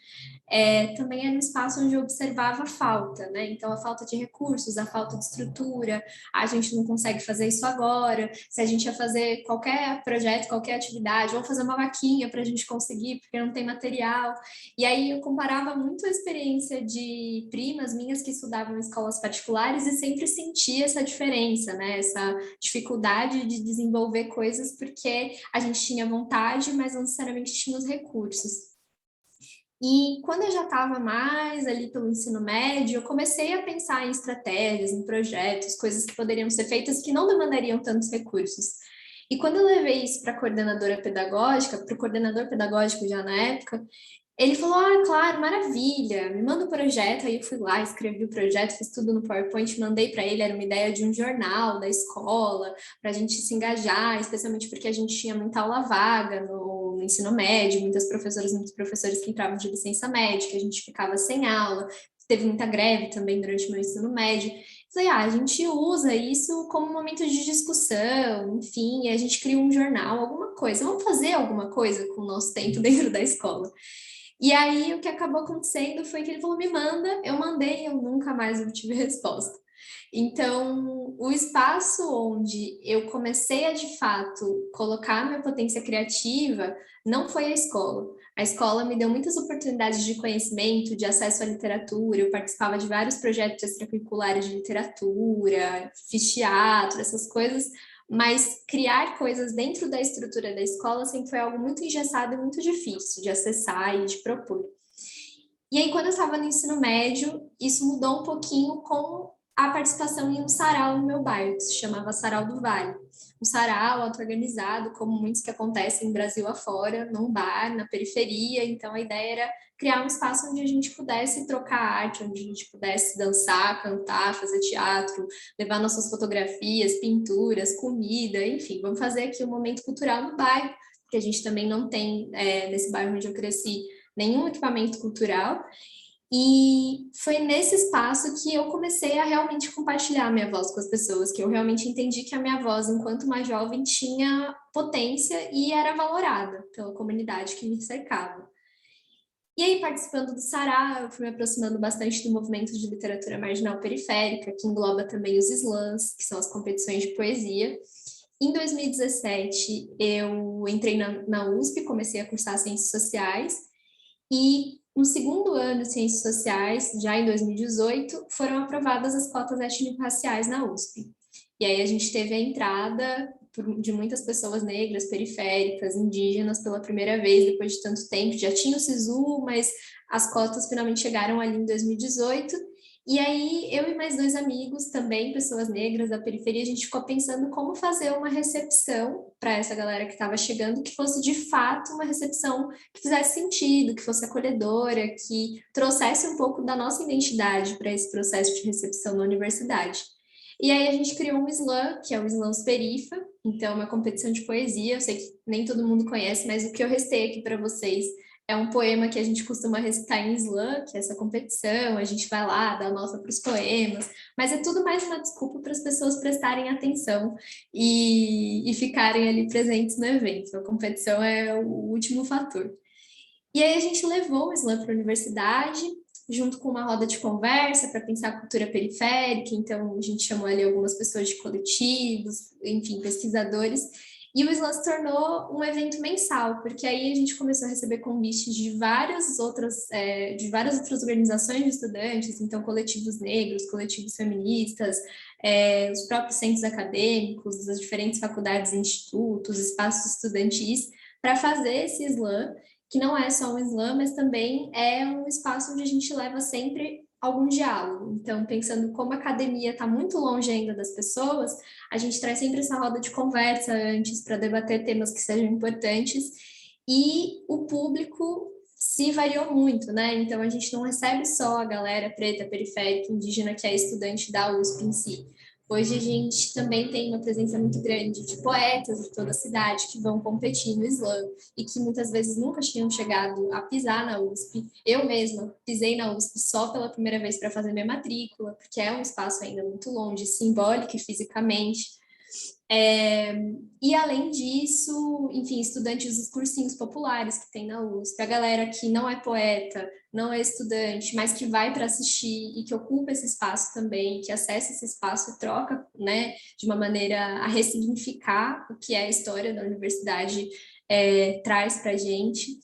também era um espaço onde eu observava a falta, né? Então, a falta de recursos, a falta de estrutura, a gente não consegue fazer isso agora, se a gente ia fazer qualquer projeto, qualquer atividade, vamos fazer uma vaquinha para a gente conseguir, porque não tem material. E aí eu comparava muito a experiência de primas minhas que estudavam em escolas particulares e sempre sentia essa diferença, né? Essa dificuldade de desenvolver coisas porque a gente tinha vontade, mas não necessariamente tinha os recursos. E quando eu já estava mais ali pelo ensino médio, eu comecei a pensar em estratégias, em projetos, coisas que poderiam ser feitas que não demandariam tantos recursos. E quando eu levei isso para a coordenadora pedagógica, para o coordenador pedagógico já na época, ele falou, claro, maravilha, me manda o projeto. Aí eu fui lá, escrevi o projeto, fiz tudo no PowerPoint, mandei para ele, era uma ideia de um jornal da escola, para a gente se engajar, especialmente porque a gente tinha muita aula vaga no ensino médio, muitos professores que entravam de licença médica, a gente ficava sem aula, teve muita greve também durante o meu ensino médio. Falei, a gente usa isso como um momento de discussão, enfim, a gente cria um jornal, alguma coisa, vamos fazer alguma coisa com o nosso tempo dentro da escola. E aí, o que acabou acontecendo foi que ele falou, me manda, eu mandei, eu nunca mais obtive resposta. Então, o espaço onde eu comecei a, de fato, colocar minha potência criativa não foi a escola. A escola me deu muitas oportunidades de conhecimento, de acesso à literatura, eu participava de vários projetos extracurriculares de literatura, fiz teatro, essas coisas, mas criar coisas dentro da estrutura da escola sempre foi algo muito engessado e muito difícil de acessar e de propor. E aí, quando eu estava no ensino médio, isso mudou um pouquinho com a participação em um sarau no meu bairro, que se chamava Sarau do Vale. Um sarau auto-organizado, como muitos que acontecem no Brasil afora, num bar, na periferia. Então, a ideia era criar um espaço onde a gente pudesse trocar arte, onde a gente pudesse dançar, cantar, fazer teatro, levar nossas fotografias, pinturas, comida, enfim, vamos fazer aqui um momento cultural no bairro, porque a gente também não tem, nesse bairro onde eu cresci, nenhum equipamento cultural. E foi nesse espaço que eu comecei a realmente compartilhar a minha voz com as pessoas, que eu realmente entendi que a minha voz, enquanto mais jovem, tinha potência e era valorada pela comunidade que me cercava. E aí, participando do Sarau, eu fui me aproximando bastante do movimento de literatura marginal periférica, que engloba também os slams, que são as competições de poesia. Em 2017, eu entrei na USP, comecei a cursar Ciências Sociais, e no segundo ano de Ciências Sociais, já em 2018, foram aprovadas as cotas étnico-raciais na USP. E aí a gente teve a entrada de muitas pessoas negras, periféricas, indígenas, pela primeira vez, depois de tanto tempo. Já tinha o SISU, mas as cotas finalmente chegaram ali em 2018. E aí, eu e mais 2 amigos, também pessoas negras da periferia, a gente ficou pensando como fazer uma recepção para essa galera que estava chegando, que fosse de fato uma recepção que fizesse sentido, que fosse acolhedora, que trouxesse um pouco da nossa identidade para esse processo de recepção na universidade. E aí a gente criou um slam, que é o Slam Perifa, então é uma competição de poesia, eu sei que nem todo mundo conhece, mas o que eu restei aqui para vocês é um poema que a gente costuma recitar em slam, que é essa competição, a gente vai lá, dá nota para os poemas, mas é tudo mais uma desculpa para as pessoas prestarem atenção e ficarem ali presentes no evento. A competição é o último fator. E aí a gente levou o slam para a universidade, junto com uma roda de conversa para pensar a cultura periférica, então a gente chamou ali algumas pessoas de coletivos, enfim, pesquisadores, e o Slam se tornou um evento mensal, porque aí a gente começou a receber convites de várias outras organizações de estudantes, então coletivos negros, coletivos feministas, os próprios centros acadêmicos, das diferentes faculdades e institutos, espaços estudantis, para fazer esse Slam, que não é só um Slam, mas também é um espaço onde a gente leva sempre algum diálogo. Então, pensando como a academia está muito longe ainda das pessoas, a gente traz sempre essa roda de conversa antes para debater temas que sejam importantes, e o público se variou muito, né? Então, a gente não recebe só a galera preta, periférica, indígena, que é estudante da USP em si. Hoje a gente também tem uma presença muito grande de poetas de toda a cidade que vão competir no slam e que muitas vezes nunca tinham chegado a pisar na USP. Eu mesma pisei na USP só pela primeira vez para fazer minha matrícula, porque é um espaço ainda muito longe, simbólico e fisicamente. E além disso, enfim, estudantes dos cursinhos populares que tem na USP, a galera que não é poeta, não é estudante, mas que vai para assistir e que ocupa esse espaço também, que acessa esse espaço e troca, né, de uma maneira a ressignificar o que é a história da universidade, traz para a gente.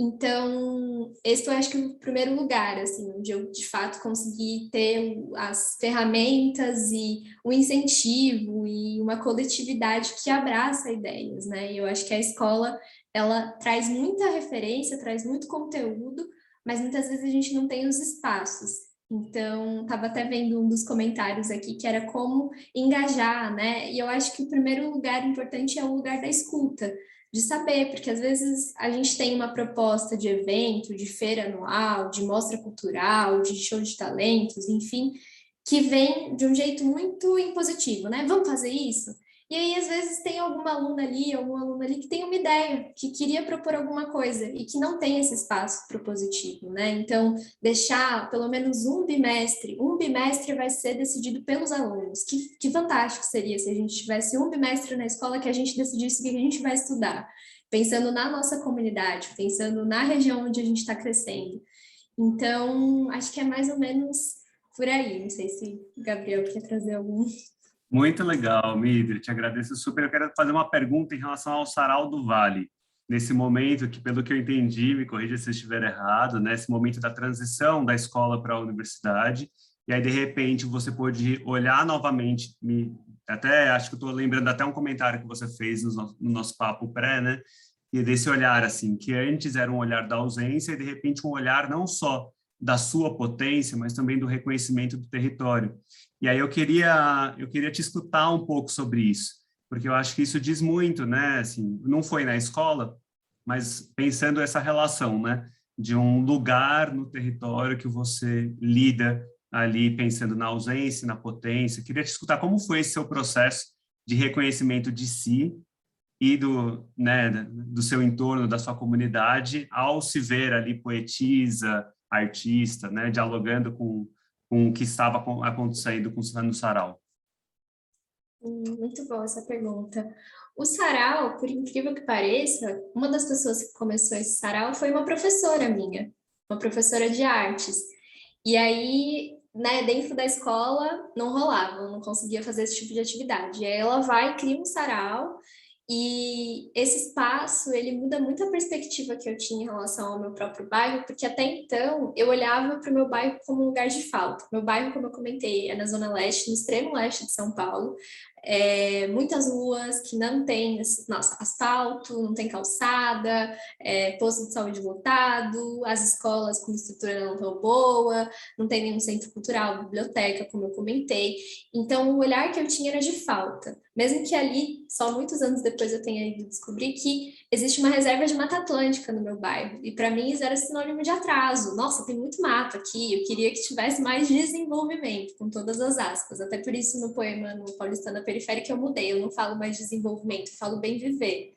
Então, esse foi, acho que, o primeiro lugar, assim, onde eu, de fato, consegui ter as ferramentas e o incentivo e uma coletividade que abraça ideias, né? E eu acho que a escola, ela traz muita referência, traz muito conteúdo, mas muitas vezes a gente não tem os espaços. Então, estava até vendo um dos comentários aqui, que era como engajar, né? E eu acho que o primeiro lugar importante é o lugar da escuta, de saber, porque às vezes a gente tem uma proposta de evento, de feira anual, de mostra cultural, de show de talentos, enfim, que vem de um jeito muito impositivo, né? Vamos fazer isso? E aí, às vezes, tem alguma aluna ali, algum aluno ali que tem uma ideia, que queria propor alguma coisa e que não tem esse espaço propositivo, né? Então, deixar pelo menos um bimestre vai ser decidido pelos alunos. Que fantástico seria se a gente tivesse um bimestre na escola que a gente decidisse o que a gente vai estudar, pensando na nossa comunidade, pensando na região onde a gente está crescendo. Então, acho que é mais ou menos por aí. Não sei se o Gabriel quer trazer algum... Muito legal, Midri, te agradeço super. Eu quero fazer uma pergunta em relação ao Sarau do Vale. Nesse momento, que pelo que eu entendi, me corrija se eu estiver errado, né? Esse momento da transição da escola para a universidade, e aí, de repente, você pode olhar novamente, até acho que eu estou lembrando até um comentário que você fez no nosso papo pré, né? E desse olhar, assim, que antes era um olhar da ausência, e de repente um olhar não só da sua potência, mas também do reconhecimento do território. E aí eu queria te escutar um pouco sobre isso, porque eu acho que isso diz muito, né? Assim, não foi na escola, mas pensando essa relação, né? De um lugar no território que você lida ali, pensando na ausência, na potência. Queria te escutar como foi esse seu processo de reconhecimento de si e do seu entorno, da sua comunidade, ao se ver ali poetisa, artista, né? Dialogando com o que estava acontecendo no Sarau. Muito boa essa pergunta. O Sarau, por incrível que pareça, uma das pessoas que começou esse Sarau foi uma professora minha, uma professora de artes. E aí, né, dentro da escola não rolava, eu não conseguia fazer esse tipo de atividade. E aí ela vai e cria um Sarau, e esse espaço, ele muda muito a perspectiva que eu tinha em relação ao meu próprio bairro, porque até então eu olhava para o meu bairro como um lugar de falta. Meu bairro, como eu comentei, é na Zona Leste, no extremo leste de São Paulo, muitas ruas que não tem asfalto, não tem calçada, posto de saúde lotado, as escolas com estrutura não tão boa, não tem nenhum centro cultural, biblioteca, como eu comentei. Então, o olhar que eu tinha era de falta. Mesmo que ali, só muitos anos depois eu tenha ido descobrir que existe uma reserva de Mata Atlântica no meu bairro. E para mim isso era sinônimo de atraso. Nossa, tem muito mato aqui, eu queria que tivesse mais desenvolvimento, com todas as aspas. Até por isso no poema no Paulistana Periférica eu mudei, eu não falo mais desenvolvimento, eu falo bem viver.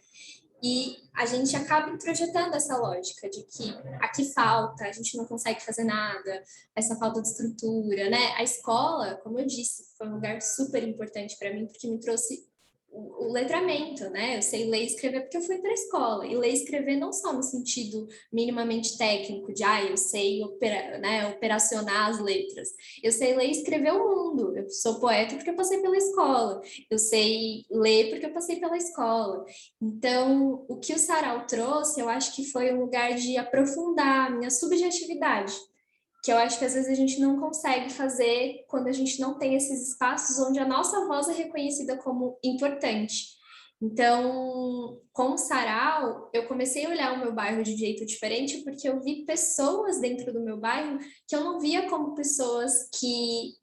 E a gente acaba introjetando essa lógica de que aqui falta, a gente não consegue fazer nada, essa falta de estrutura, né? A escola, como eu disse, foi um lugar super importante para mim, porque me trouxe o letramento, né? Eu sei ler e escrever porque eu fui para a escola. E ler e escrever não só no sentido minimamente técnico, de eu sei operacionar as letras. Eu sei ler e escrever o mundo. Eu sou poeta porque eu passei pela escola. Eu sei ler porque eu passei pela escola. Então, o que o Sarau trouxe, eu acho que foi um lugar de aprofundar a minha subjetividade, que eu acho que às vezes a gente não consegue fazer quando a gente não tem esses espaços onde a nossa voz é reconhecida como importante. Então, com o Sarau, eu comecei a olhar o meu bairro de jeito diferente porque eu vi pessoas dentro do meu bairro que eu não via como pessoas que,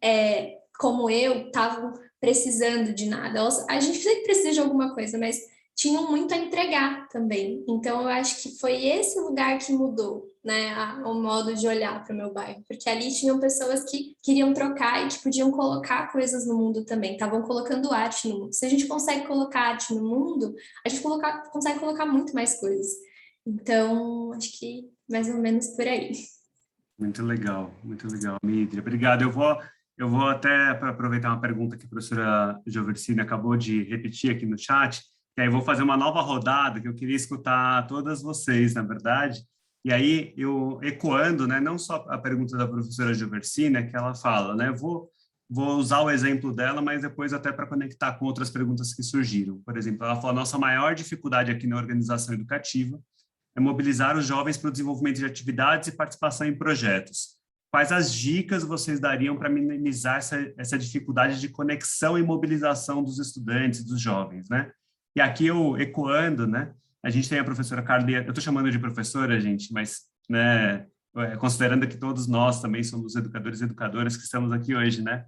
como eu, estavam precisando de nada. A gente sempre precisa de alguma coisa, mas tinham muito a entregar também. Então, eu acho que foi esse lugar que mudou, né, o modo de olhar para o meu bairro, porque ali tinham pessoas que queriam trocar e que podiam colocar coisas no mundo também, estavam colocando arte no mundo. Se a gente consegue colocar arte no mundo, a gente consegue colocar muito mais coisas. Então, acho que mais ou menos por aí. Muito legal, Mídia. Obrigado. Eu vou até aproveitar uma pergunta que a professora Gioversini acabou de repetir aqui no chat, e aí vou fazer uma nova rodada, que eu queria escutar todas vocês, na verdade. E aí, eu ecoando, né, não só a pergunta da professora Gioversini, que ela fala, né, vou usar o exemplo dela, mas depois até para conectar com outras perguntas que surgiram. Por exemplo, ela fala, nossa maior dificuldade aqui na organização educativa é mobilizar os jovens para o desenvolvimento de atividades e participação em projetos. Quais as dicas vocês dariam para minimizar essa dificuldade de conexão e mobilização dos estudantes, dos jovens, né? E aqui eu ecoando, né? A gente tem a professora Carliana, eu estou chamando de professora, gente, mas, né, considerando que todos nós também somos educadores e educadoras que estamos aqui hoje, né?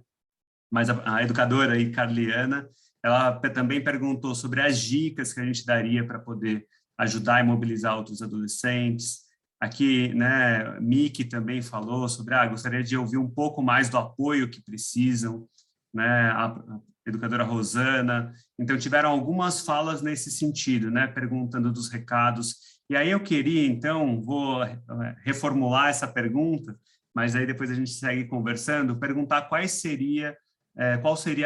Mas a educadora aí, Carliana, ela também perguntou sobre as dicas que a gente daria para poder ajudar e mobilizar outros adolescentes. Aqui, né, Miki também falou sobre, gostaria de ouvir um pouco mais do apoio que precisam, né? A educadora Rosana. Então, tiveram algumas falas nesse sentido, né? Perguntando dos recados. E aí eu queria, então, vou reformular essa pergunta, mas aí depois a gente segue conversando, perguntar qual seria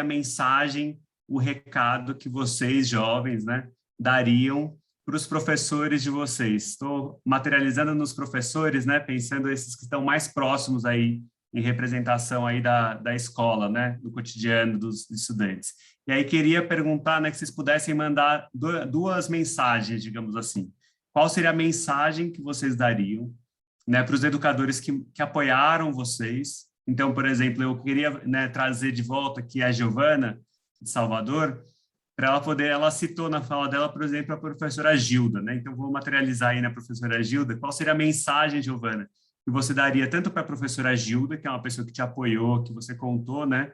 a mensagem, o recado que vocês, jovens, né, dariam para os professores de vocês. Estou materializando nos professores, né, pensando esses que estão mais próximos aí em representação aí da escola, né, do cotidiano dos estudantes. E aí queria perguntar, né, que vocês pudessem mandar duas mensagens, digamos assim. Qual seria a mensagem que vocês dariam, né, para os educadores que apoiaram vocês? Então, por exemplo, eu queria, né, trazer de volta aqui a Giovana, de Salvador, para ela citou na fala dela, por exemplo, a professora Gilda, né? Então, vou materializar aí na professora Gilda. Qual seria a mensagem, Giovana, que você daria tanto para a professora Gilda, que é uma pessoa que te apoiou, que você contou, né,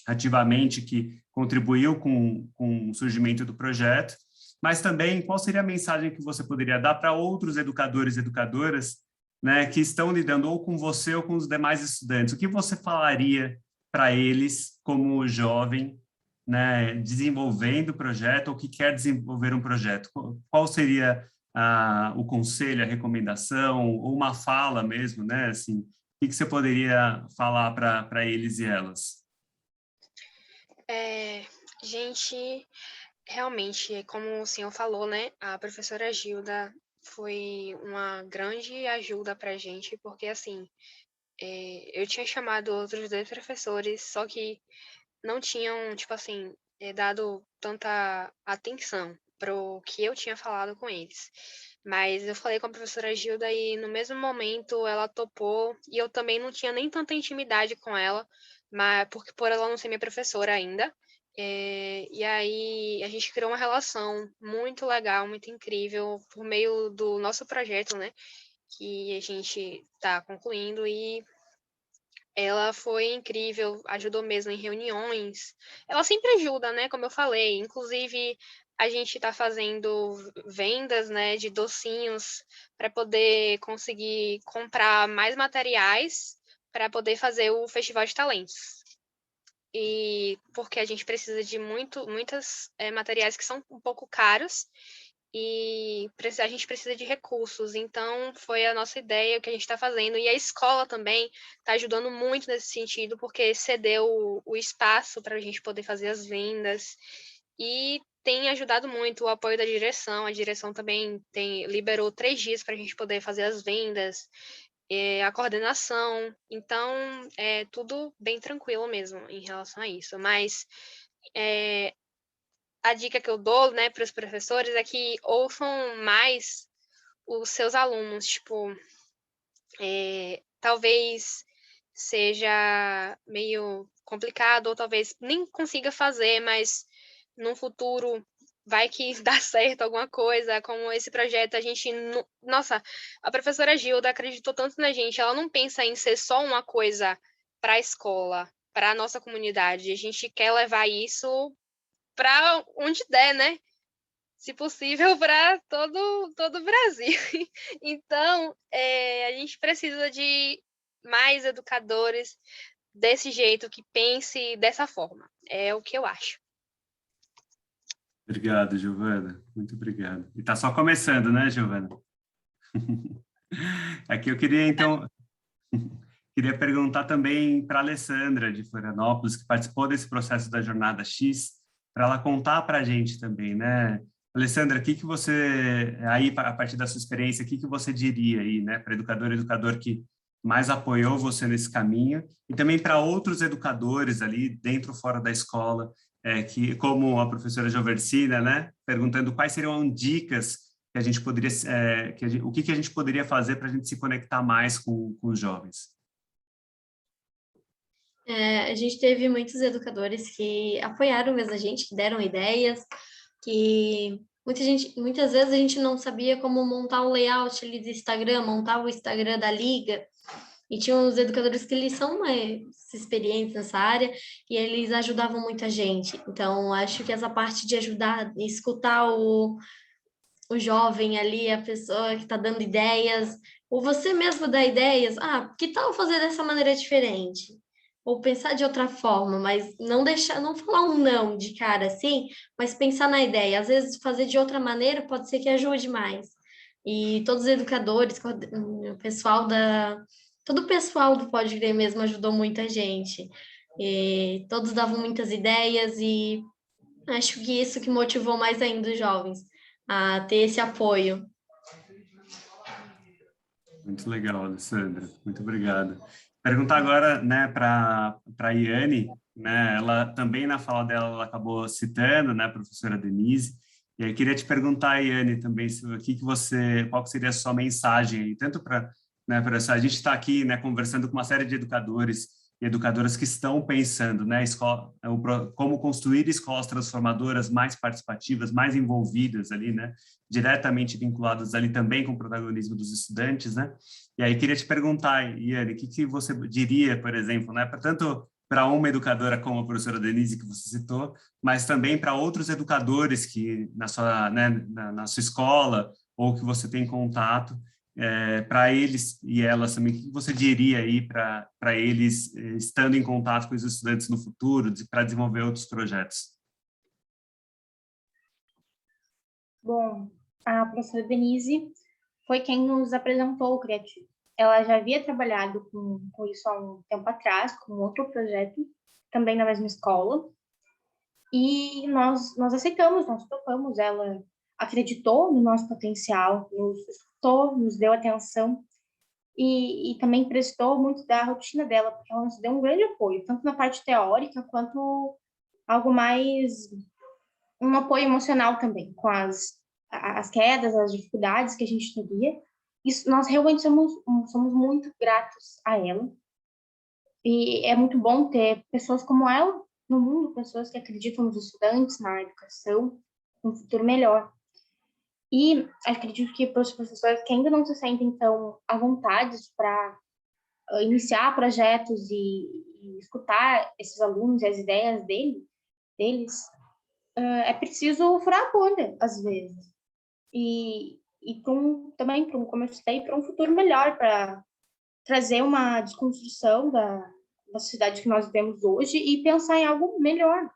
ativamente, que contribuiu com o surgimento do projeto, mas também qual seria a mensagem que você poderia dar para outros educadores e educadoras, né, que estão lidando ou com você ou com os demais estudantes? O que você falaria para eles como jovem, né, desenvolvendo o projeto ou que quer desenvolver um projeto? Qual seria o conselho, a recomendação, ou uma fala mesmo, né? Assim, o que você poderia falar para eles e elas? Gente, realmente, como o senhor falou, né? A professora Gilda foi uma grande ajuda para a gente, porque, assim, eu tinha chamado outros 2 professores, só que não tinham, tipo assim, dado tanta atenção para o que eu tinha falado com eles. Mas eu falei com a professora Gilda e no mesmo momento ela topou, e eu também não tinha nem tanta intimidade com ela, mas por ela não ser minha professora ainda. E aí a gente criou uma relação muito legal, muito incrível, por meio do nosso projeto, né? Que a gente está concluindo, e ela foi incrível, ajudou mesmo em reuniões. Ela sempre ajuda, né? Como eu falei. Inclusive, a gente está fazendo vendas, né, de docinhos para poder conseguir comprar mais materiais para poder fazer o Festival de Talentos. E porque a gente precisa de muitos materiais que são um pouco caros, e a gente precisa de recursos. Então, foi a nossa ideia, o que a gente está fazendo. E a escola também está ajudando muito nesse sentido, porque cedeu o espaço para a gente poder fazer as vendas. E tem ajudado muito o apoio da direção. A direção também liberou 3 dias para a gente poder fazer as vendas, a coordenação. Então, é tudo bem tranquilo mesmo em relação a isso. Mas a dica que eu dou, né, para os professores é que ouçam mais os seus alunos. Tipo, talvez seja meio complicado, ou talvez nem consiga fazer, mas no futuro vai que dá certo alguma coisa, como esse projeto. A gente, nossa, a professora Gilda acreditou tanto na gente, ela não pensa em ser só uma coisa para a escola, para a nossa comunidade. A gente quer levar isso para onde der, né? Se possível, para todo o Brasil. Então, a gente precisa de mais educadores desse jeito, que pense dessa forma. É o que eu acho. Obrigado, Giovana. Muito obrigado. E está só começando, né, Giovana? Aqui eu queria, então, perguntar também para a Alessandra, de Florianópolis, que participou desse processo da Jornada X, para ela contar para a gente também, né? Alessandra, o que você, aí, a partir da sua experiência, o que você diria aí, né, para educador que mais apoiou você nesse caminho, e também para outros educadores ali, dentro ou fora da escola, que, como a professora Gioversina, né, perguntando quais seriam dicas que a gente poderia, o que a gente poderia fazer para a gente se conectar mais com os jovens? A gente teve muitos educadores que apoiaram mesmo a gente, que deram ideias, que muitas vezes a gente não sabia como montar o layout ali do Instagram, montar o Instagram da liga, e tinha uns educadores que eles são mais experientes nessa área, e eles ajudavam muito a gente. Então, acho que essa parte de ajudar, escutar o jovem ali, a pessoa que está dando ideias, ou você mesmo dá ideias, que tal fazer dessa maneira diferente? Ou pensar de outra forma, mas não falar um não de cara assim, mas pensar na ideia. Às vezes fazer de outra maneira pode ser que ajude mais. E todos os educadores, todo o pessoal do Pode Crer mesmo ajudou muita gente. E todos davam muitas ideias, e acho que isso que motivou mais ainda os jovens a ter esse apoio. Muito legal, Alessandra. Muito obrigado. Perguntar agora, né, para a Iane, né, ela também na fala dela ela acabou citando, né, a professora Denise, e aí queria te perguntar, Iane, também qual que seria a sua mensagem aí, tanto para, né, a gente está aqui, né, conversando com uma série de educadores e educadoras que estão pensando, né, como construir escolas transformadoras mais participativas, mais envolvidas ali, né, diretamente vinculadas ali também com o protagonismo dos estudantes, né? E aí queria te perguntar, Iane, o que você diria, por exemplo, né, tanto para uma educadora como a professora Denise, que você citou, mas também para outros educadores que na sua, né, na sua escola ou que você tem contato, para eles e elas também, o que você diria aí para eles, estando em contato com os estudantes no futuro, para desenvolver outros projetos? Bom, a professora Denise foi quem nos apresentou o Criativo. Ela já havia trabalhado com isso há um tempo atrás, com outro projeto, também na mesma escola, e nós aceitamos, nós topamos. Ela acreditou no nosso potencial, nos escutou, nos deu atenção, e também prestou muito da rotina dela, porque ela nos deu um grande apoio, tanto na parte teórica, quanto algo mais, um apoio emocional também, com as quedas, as dificuldades que a gente teria. Isso, nós realmente somos muito gratos a ela, e é muito bom ter pessoas como ela no mundo pessoas que acreditam nos estudantes, na educação, um futuro melhor. E acredito que para os professores que ainda não se sentem tão à vontade para iniciar projetos e escutar esses alunos e as ideias deles, é preciso furar a bolha, às vezes. E também, como eu citei, para um futuro melhor, para trazer uma desconstrução da sociedade que nós vivemos hoje e pensar em algo melhor.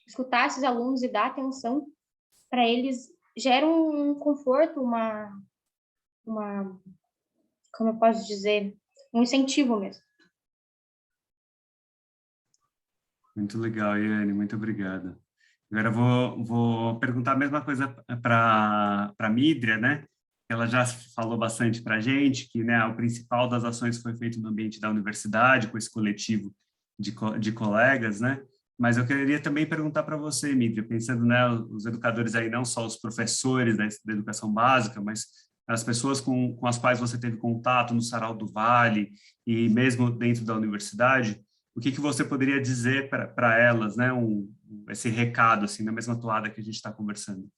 Escutar esses alunos e dar atenção para eles gera um conforto, como eu posso dizer, um incentivo mesmo. Muito legal, Iane, muito obrigado. Agora eu vou perguntar a mesma coisa para a Mídria, né? Ela já falou bastante para a gente que, né, o principal das ações foi feito no ambiente da universidade, com esse coletivo de colegas, né? Mas eu queria também perguntar para você, Mídria, pensando, né, os educadores aí, não só os professores da educação básica, mas as pessoas com as quais você teve contato no Sarau do Vale e mesmo dentro da universidade, o que você poderia dizer para elas, né, esse recado, assim, na mesma toada que a gente está conversando?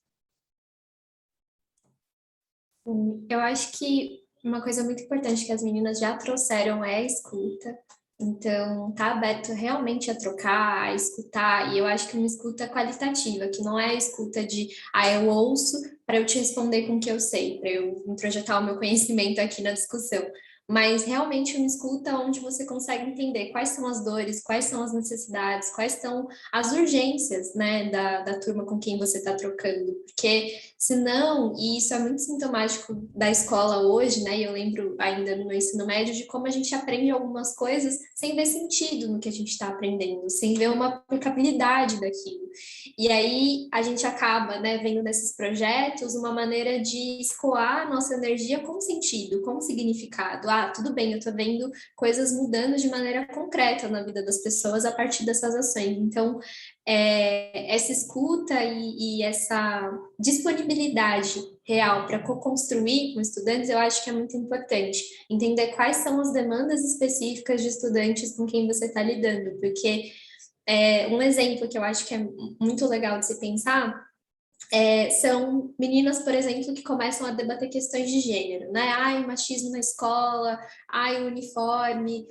Eu acho que uma coisa muito importante que as meninas já trouxeram é a escuta. Então, tá aberto realmente a trocar, a escutar, e eu acho que uma escuta qualitativa, que não é a escuta de, eu ouço para eu te responder com o que eu sei, para eu introjetar o meu conhecimento aqui na discussão, mas realmente uma escuta onde você consegue entender quais são as dores, quais são as necessidades, quais são as urgências, né, da turma com quem você está trocando, porque senão, e isso é muito sintomático da escola hoje, né, e eu lembro ainda no meu ensino médio de como a gente aprende algumas coisas sem ver sentido no que a gente está aprendendo, sem ver uma aplicabilidade daquilo. E aí a gente acaba, né, vendo nesses projetos uma maneira de escoar a nossa energia com sentido, com significado. Tudo bem, eu estou vendo coisas mudando de maneira concreta na vida das pessoas a partir dessas ações. Então, essa escuta e essa disponibilidade real para co-construir com estudantes, eu acho que é muito importante. Entender quais são as demandas específicas de estudantes com quem você está lidando, porque um exemplo que eu acho que é muito legal de se pensar são meninas, por exemplo, que começam a debater questões de gênero, né? Machismo na escola, o uniforme,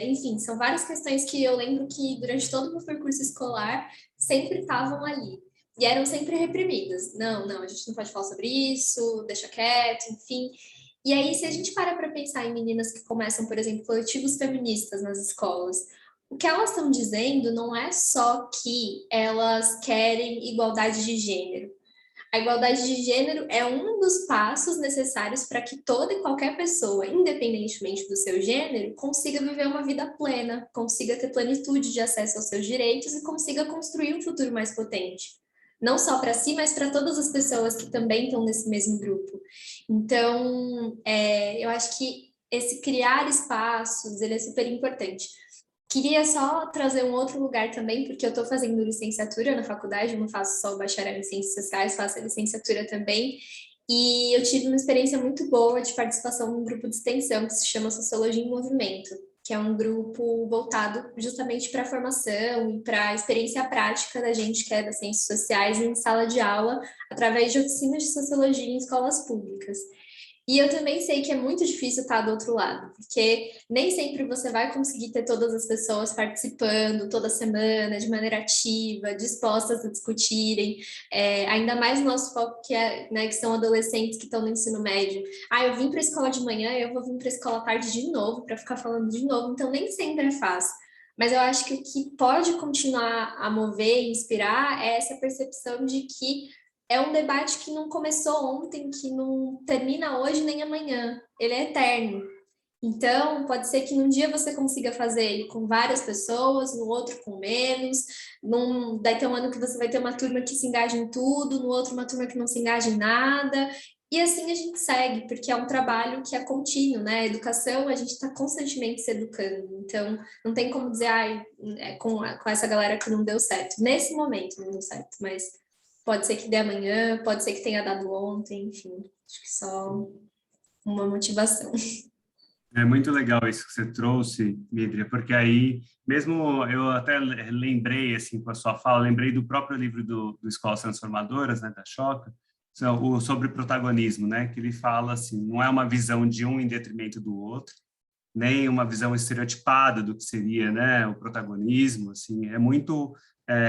enfim, são várias questões que eu lembro que durante todo o meu percurso escolar sempre estavam ali. E eram sempre reprimidas. Não, a gente não pode falar sobre isso, deixa quieto, enfim. E aí, se a gente para pensar em meninas que começam, por exemplo, coletivos feministas nas escolas, o que elas estão dizendo não é só que elas querem igualdade de gênero. A igualdade de gênero é um dos passos necessários para que toda e qualquer pessoa, independentemente do seu gênero, consiga viver uma vida plena, consiga ter plenitude de acesso aos seus direitos e consiga construir um futuro mais potente. Não só para si, mas para todas as pessoas que também estão nesse mesmo grupo. Então, eu acho que esse criar espaços, ele é super importante. Queria só trazer um outro lugar também, porque eu estou fazendo licenciatura na faculdade, eu não faço só o bacharel em Ciências Sociais, faço a licenciatura também, e eu tive uma experiência muito boa de participação num grupo de extensão que se chama Sociologia em Movimento, que é um grupo voltado justamente para a formação e para a experiência prática da gente que é das Ciências Sociais em sala de aula, através de oficinas de Sociologia em escolas públicas. E eu também sei que é muito difícil estar do outro lado, porque nem sempre você vai conseguir ter todas as pessoas participando toda semana, de maneira ativa, dispostas a discutirem, ainda mais no nosso foco que são adolescentes que estão no ensino médio. Eu vim para a escola de manhã, eu vou vir para a escola à tarde de novo, para ficar falando de novo, então nem sempre é fácil. Mas eu acho que o que pode continuar a mover e inspirar é essa percepção de que é um debate que não começou ontem, que não termina hoje nem amanhã. Ele é eterno. Então, pode ser que num dia você consiga fazer ele com várias pessoas, no outro com menos, daí ter um ano que você vai ter uma turma que se engaja em tudo, no outro uma turma que não se engaja em nada. E assim a gente segue, porque é um trabalho que é contínuo, né? A educação, a gente está constantemente se educando. Então, não tem como dizer, com essa galera que não deu certo. Nesse momento não deu certo, mas pode ser que dê amanhã, pode ser que tenha dado ontem, enfim. Acho que só uma motivação. É muito legal isso que você trouxe, Midria, porque aí, mesmo eu até lembrei, assim, com a sua fala, lembrei do próprio livro do Escolas Transformadoras, né, da Choca, sobre protagonismo, né, que ele fala, assim, não é uma visão de um em detrimento do outro, nem uma visão estereotipada do que seria, né, o protagonismo, assim, é muito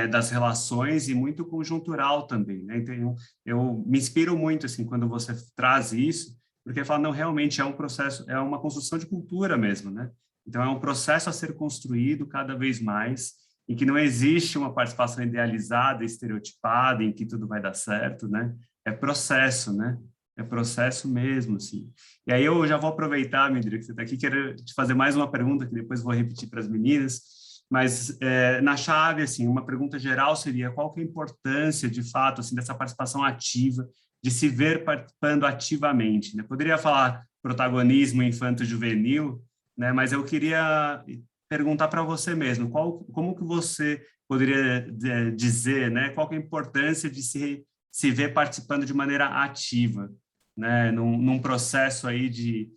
das relações e muito conjuntural também, né, então eu me inspiro muito, assim, quando você traz isso, porque fala, não, realmente é um processo, é uma construção de cultura mesmo, né, então é um processo a ser construído cada vez mais, em que não existe uma participação idealizada, estereotipada, em que tudo vai dar certo, né, é processo, né, é processo mesmo, assim. E aí eu já vou aproveitar, Midri, que você está aqui, quero te fazer mais uma pergunta, que depois vou repetir para as meninas, mas na chave, assim, uma pergunta geral seria qual que é a importância, de fato, assim, dessa participação ativa, de se ver participando ativamente, né? Poderia falar protagonismo infanto-juvenil, né? Mas eu queria perguntar para você mesmo, como que você poderia dizer, né? Qual que é a importância de se ver participando de maneira ativa, né, num processo aí de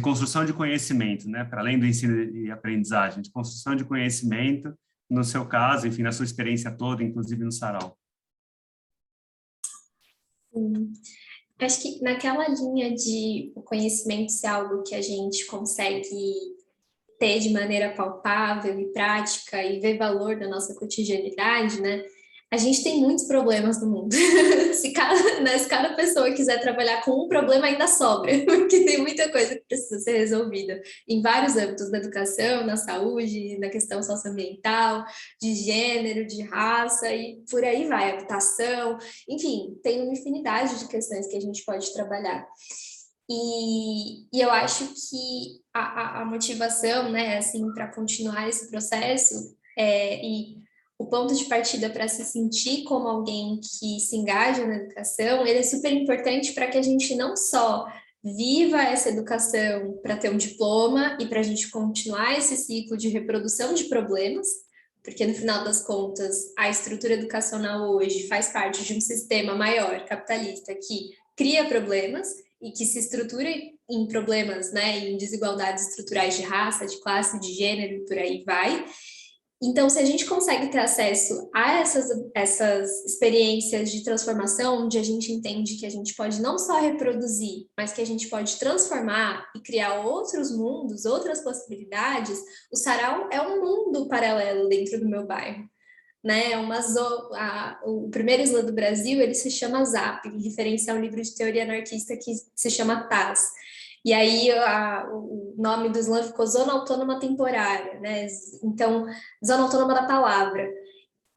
construção de conhecimento, né, para além do ensino e aprendizagem, de construção de conhecimento, no seu caso, enfim, na sua experiência toda, inclusive no Sarau. Sim. Acho que naquela linha de o conhecimento ser algo que a gente consegue ter de maneira palpável e prática e ver valor na nossa cotidianidade, né? A gente tem muitos problemas no mundo. Se cada pessoa quiser trabalhar com um problema, ainda sobra, porque tem muita coisa que precisa ser resolvida em vários âmbitos, na educação, na saúde, na questão socioambiental, de gênero, de raça, e por aí vai, habitação, enfim, tem uma infinidade de questões que a gente pode trabalhar. E eu acho que a motivação, né, assim, para continuar esse processo e o ponto de partida para se sentir como alguém que se engaja na educação, ele é super importante para que a gente não só viva essa educação para ter um diploma e para a gente continuar esse ciclo de reprodução de problemas, porque no final das contas a estrutura educacional hoje faz parte de um sistema maior, capitalista, que cria problemas e que se estrutura em problemas, né, em desigualdades estruturais de raça, de classe, de gênero e por aí vai. Então, se a gente consegue ter acesso a essas experiências de transformação, onde a gente entende que a gente pode não só reproduzir, mas que a gente pode transformar e criar outros mundos, outras possibilidades, o Sarau é um mundo paralelo dentro do meu bairro. Né? O primeiro slam do Brasil, ele se chama ZAP, em referência a um livro de teoria anarquista que se chama TAS. E aí o nome do slam ficou Zona Autônoma Temporária, né? Então, Zona Autônoma da Palavra.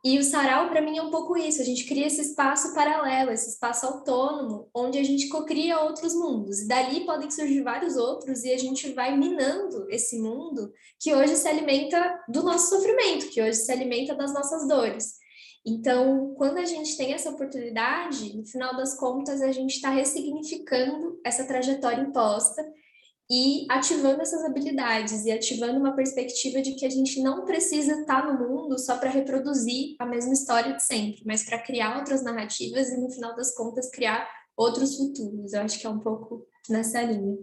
E o Sarau, para mim, é um pouco isso. A gente cria esse espaço paralelo, esse espaço autônomo, onde a gente cocria outros mundos. E dali podem surgir vários outros, e a gente vai minando esse mundo que hoje se alimenta do nosso sofrimento, que hoje se alimenta das nossas dores. Então, quando a gente tem essa oportunidade, no final das contas, a gente está ressignificando essa trajetória imposta e ativando essas habilidades e ativando uma perspectiva de que a gente não precisa estar no mundo só para reproduzir a mesma história de sempre, mas para criar outras narrativas e, no final das contas, criar outros futuros. Eu acho que é um pouco nessa linha.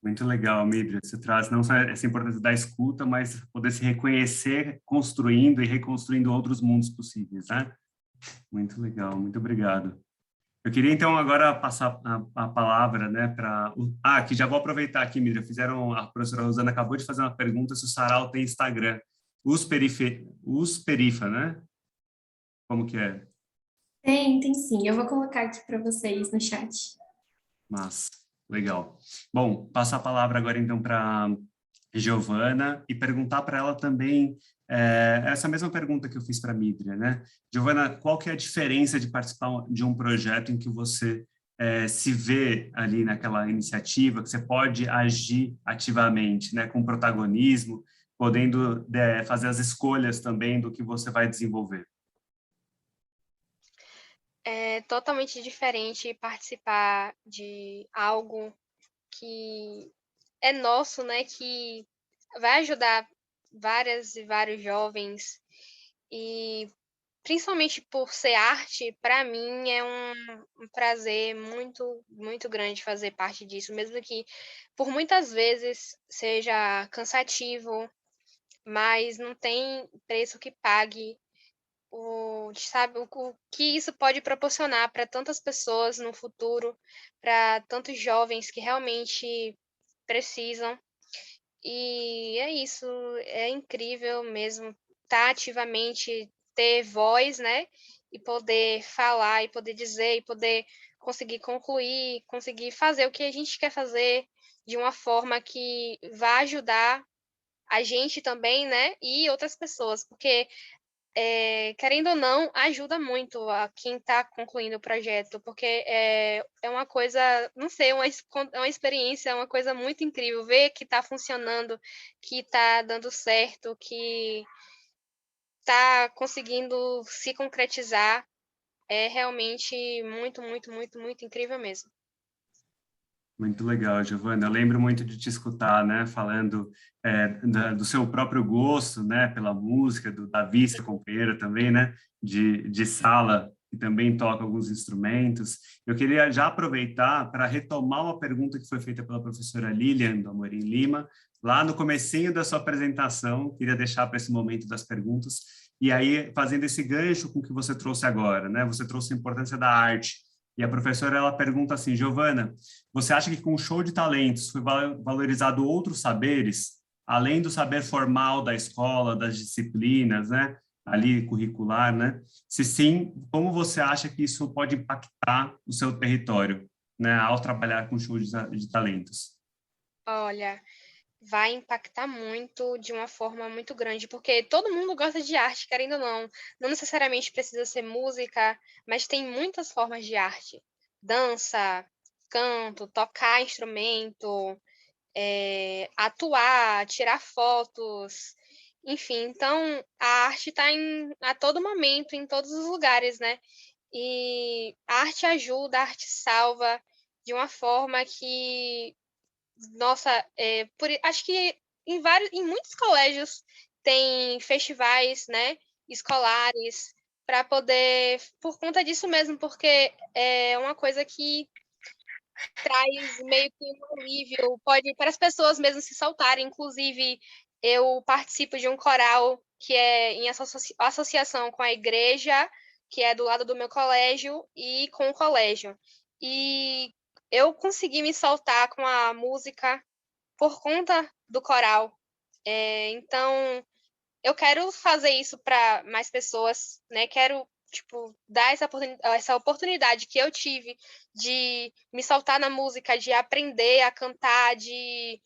Muito legal, Midria. Você traz não só essa importância da escuta, mas poder se reconhecer construindo e reconstruindo outros mundos possíveis, né? Muito legal, muito obrigado. Eu queria, então, agora passar a palavra, né, para... que já vou aproveitar aqui, Midria. A professora Rosana acabou de fazer uma pergunta se o Sarau tem Instagram. Usperifa, né? Como que é? Tem sim. Eu vou colocar aqui para vocês no chat. Mas, legal. Bom, passo a palavra agora, então, para Giovana e perguntar para ela também essa mesma pergunta que eu fiz para a Midria, né? Giovana, qual que é a diferença de participar de um projeto em que você se vê ali naquela iniciativa, que você pode agir ativamente, né, com protagonismo, podendo fazer as escolhas também do que você vai desenvolver? É totalmente diferente participar de algo que é nosso, né, que vai ajudar várias e vários jovens e principalmente por ser arte, para mim é um prazer muito, muito grande fazer parte disso, mesmo que por muitas vezes seja cansativo, mas não tem preço que pague sabe, o que isso pode proporcionar para tantas pessoas no futuro, para tantos jovens que realmente precisam. E é isso, é incrível mesmo estar ativamente, ter voz, né? E poder falar, e poder dizer, e poder conseguir concluir, conseguir fazer o que a gente quer fazer de uma forma que vá ajudar a gente também, né? E outras pessoas, porque querendo ou não, ajuda muito a quem está concluindo o projeto, porque é uma coisa, não sei, é uma experiência, é uma coisa muito incrível, ver que está funcionando, que está dando certo, que está conseguindo se concretizar, é realmente muito, muito, muito, muito incrível mesmo. Muito legal, Giovana. Eu lembro muito de te escutar, né, falando do seu próprio gosto, né, pela música, do Davi, seu companheiro também, né, de sala, que também toca alguns instrumentos. Eu queria já aproveitar para retomar uma pergunta que foi feita pela professora Lilian, do Amorim Lima, lá no comecinho da sua apresentação. Queria deixar para esse momento das perguntas. E aí, fazendo esse gancho com o que você trouxe agora, né, você trouxe a importância da arte. E a professora, ela pergunta assim, Giovana, você acha que com o show de talentos foi valorizado outros saberes, além do saber formal da escola, das disciplinas, né, ali curricular, né? Se sim, como você acha que isso pode impactar o seu território, né, ao trabalhar com show de talentos? Olha, vai impactar muito, de uma forma muito grande, porque todo mundo gosta de arte, querendo ou não. Não necessariamente precisa ser música, mas tem muitas formas de arte. Dança, canto, tocar instrumento, atuar, tirar fotos, enfim. Então, a arte está a todo momento, em todos os lugares, né? E a arte ajuda, a arte salva, de uma forma que nossa, acho que em muitos colégios tem festivais, né, escolares, para poder, por conta disso mesmo, porque é uma coisa que traz meio que um alívio, pode para as pessoas mesmo se soltarem. Inclusive, eu participo de um coral que é em associação com a igreja, que é do lado do meu colégio, e com o colégio. E eu consegui me soltar com a música por conta do coral. Então, eu quero fazer isso para mais pessoas, né? Quero, dar essa oportunidade que eu tive de me soltar na música, de aprender a cantar, de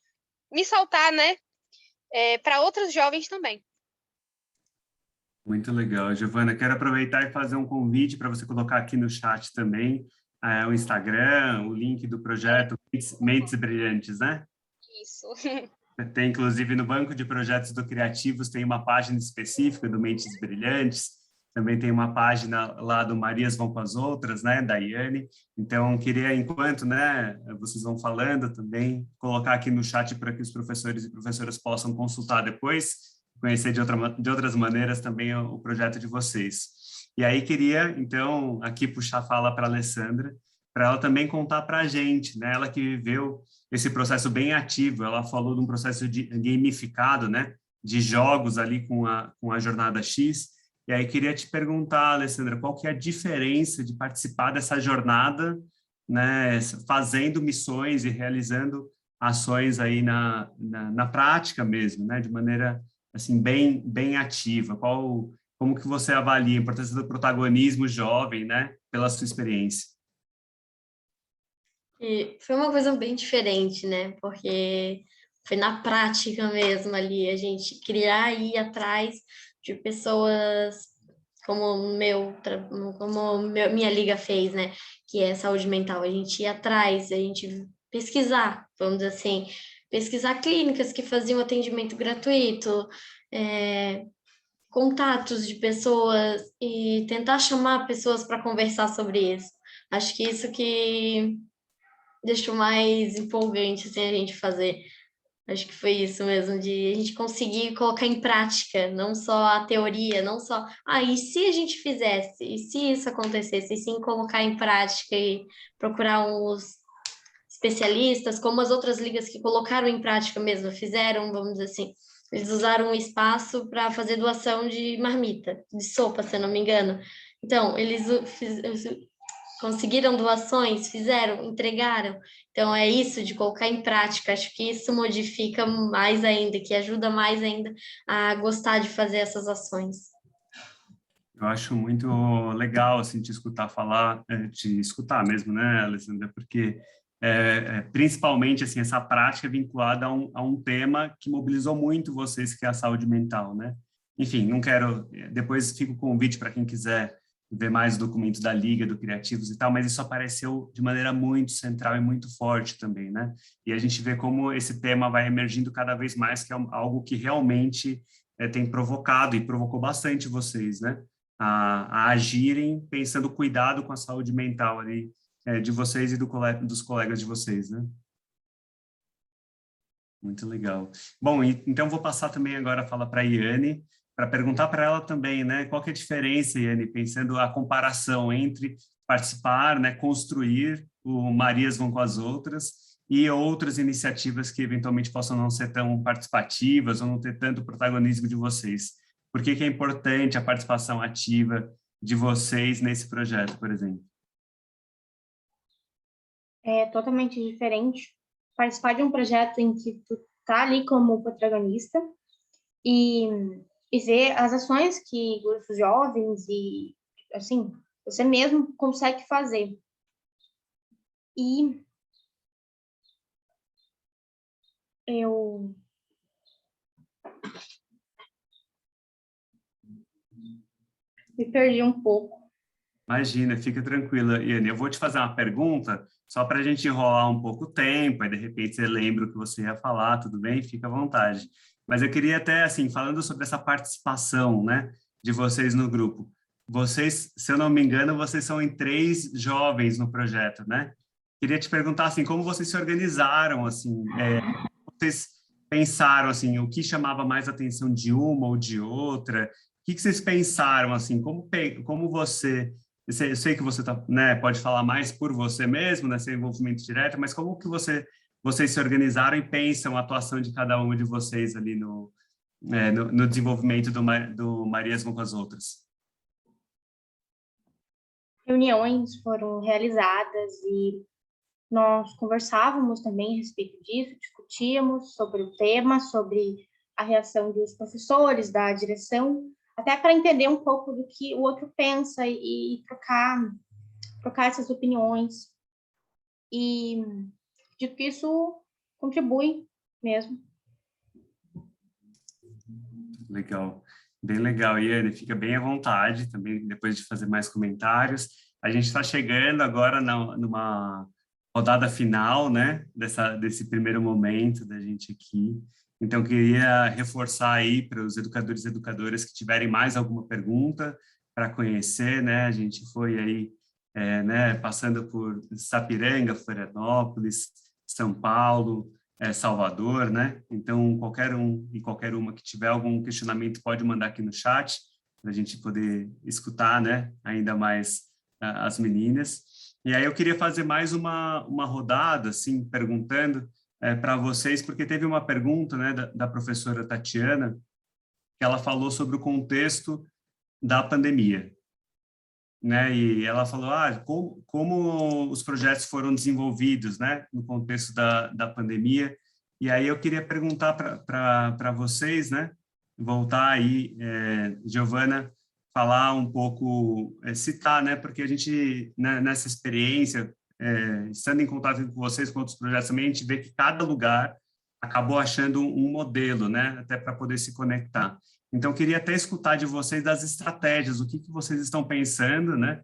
me soltar, né? Para outros jovens também. Muito legal, Giovana. Quero aproveitar e fazer um convite para você colocar aqui no chat também o Instagram, o link do projeto Mentes Brilhantes, né? Isso. Tem, inclusive, no banco de projetos do Criativos, tem uma página específica do Mentes Brilhantes, também tem uma página lá do Marias Vão com as Outras, né, da Iane. Então, queria, enquanto, né, vocês vão falando também, colocar aqui no chat para que os professores e professoras possam consultar depois, conhecer de outras maneiras também o projeto de vocês. E aí, queria, então, aqui puxar a fala para a Alessandra, para ela também contar para a gente, né, ela que viveu esse processo bem ativo. Ela falou de um processo gamificado, né, de jogos ali com a Jornada X. E aí queria te perguntar, Alessandra, qual que é a diferença de participar dessa jornada, né, fazendo missões e realizando ações aí na prática mesmo, né, de maneira assim bem ativa. Como que você avalia a importância do protagonismo jovem, né, pela sua experiência? E foi uma coisa bem diferente, né? Porque foi na prática mesmo ali, a gente criar e ir atrás de pessoas como minha liga fez, né? Que é saúde mental. A gente ia atrás, a gente pesquisar, vamos dizer assim, pesquisar clínicas que faziam atendimento gratuito, contatos de pessoas e tentar chamar pessoas para conversar sobre isso. Acho que isso que deixou mais empolgante assim, a gente fazer. Acho que foi isso mesmo, de a gente conseguir colocar em prática, não só a teoria, não só, e se a gente fizesse, e se isso acontecesse, e sim colocar em prática e procurar os especialistas, como as outras ligas que colocaram em prática mesmo, fizeram, vamos dizer assim, eles usaram o espaço para fazer doação de marmita, de sopa, se eu não me engano. Então, eles conseguiram doações, fizeram, entregaram. Então, é isso de colocar em prática. Acho que isso modifica mais ainda, que ajuda mais ainda a gostar de fazer essas ações. Eu acho muito legal, assim, te escutar falar, te escutar mesmo, né, Alessandra? Porque, principalmente, assim, essa prática é vinculada a um tema que mobilizou muito vocês, que é a saúde mental, né? Enfim, não quero... Depois fica o convite para quem quiser ver mais documentos da Liga, do Criativos e tal, mas isso apareceu de maneira muito central e muito forte também, né? E a gente vê como esse tema vai emergindo cada vez mais, que é algo que realmente tem provocado e provocou bastante vocês, né? A agirem pensando cuidado com a saúde mental ali de vocês e dos colegas de vocês, né? Muito legal. Bom, então vou passar também agora a fala para a Iane, para perguntar para ela também, né, qual que é a diferença, Iane, pensando a comparação entre participar, né, construir o Marias Vão com as Outras e outras iniciativas que eventualmente possam não ser tão participativas ou não ter tanto protagonismo de vocês. Por que é importante a participação ativa de vocês nesse projeto, por exemplo? É totalmente diferente participar de um projeto em que tu tá ali como protagonista e ver as ações que grupos jovens e, assim, você mesmo consegue fazer. E eu... me perdi um pouco. Imagina, fica tranquila, Iane. Eu vou te fazer uma pergunta, só para a gente enrolar um pouco o tempo, aí de repente você lembra o que você ia falar, tudo bem? Fica à vontade. Mas eu queria até, assim, falando sobre essa participação, né, de vocês no grupo. Vocês, se eu não me engano, vocês são em 3 jovens no projeto, né? Queria te perguntar, assim, como vocês se organizaram, assim, vocês pensaram, assim, o que chamava mais atenção de uma ou de outra? O que vocês pensaram, assim, como você... Eu sei que você né, pode falar mais por você mesmo, né, sem envolvimento direto, mas como que vocês se organizaram e pensam a atuação de cada uma de vocês ali no desenvolvimento do Marias Vão com as Outras? Reuniões foram realizadas e nós conversávamos também a respeito disso, discutíamos sobre o tema, sobre a reação dos professores, da direção, até para entender um pouco do que o outro pensa e trocar essas opiniões. E acredito que isso contribui mesmo. Legal, bem legal, Iane, fica bem à vontade também, depois de fazer mais comentários. A gente está chegando agora numa rodada final, né, desse primeiro momento da gente aqui. Então, queria reforçar aí para os educadores e educadoras que tiverem mais alguma pergunta para conhecer, né? A gente foi aí, né, passando por Sapiranga, Florianópolis, São Paulo, Salvador, né? Então, qualquer um e qualquer uma que tiver algum questionamento pode mandar aqui no chat, para a gente poder escutar, né, ainda mais as meninas. E aí eu queria fazer mais uma rodada, assim, perguntando para vocês, porque teve uma pergunta, né, da professora Tatiana, que ela falou sobre o contexto da pandemia, né, e ela falou, como os projetos foram desenvolvidos, né, no contexto da pandemia, e aí eu queria perguntar para vocês, né, voltar aí, Giovana, falar um pouco, citar, né, porque a gente, né, nessa experiência, estando em contato com vocês, com outros projetos também, a gente vê que cada lugar acabou achando um modelo, né, até para poder se conectar. Então, queria até escutar de vocês das estratégias, o que vocês estão pensando, né,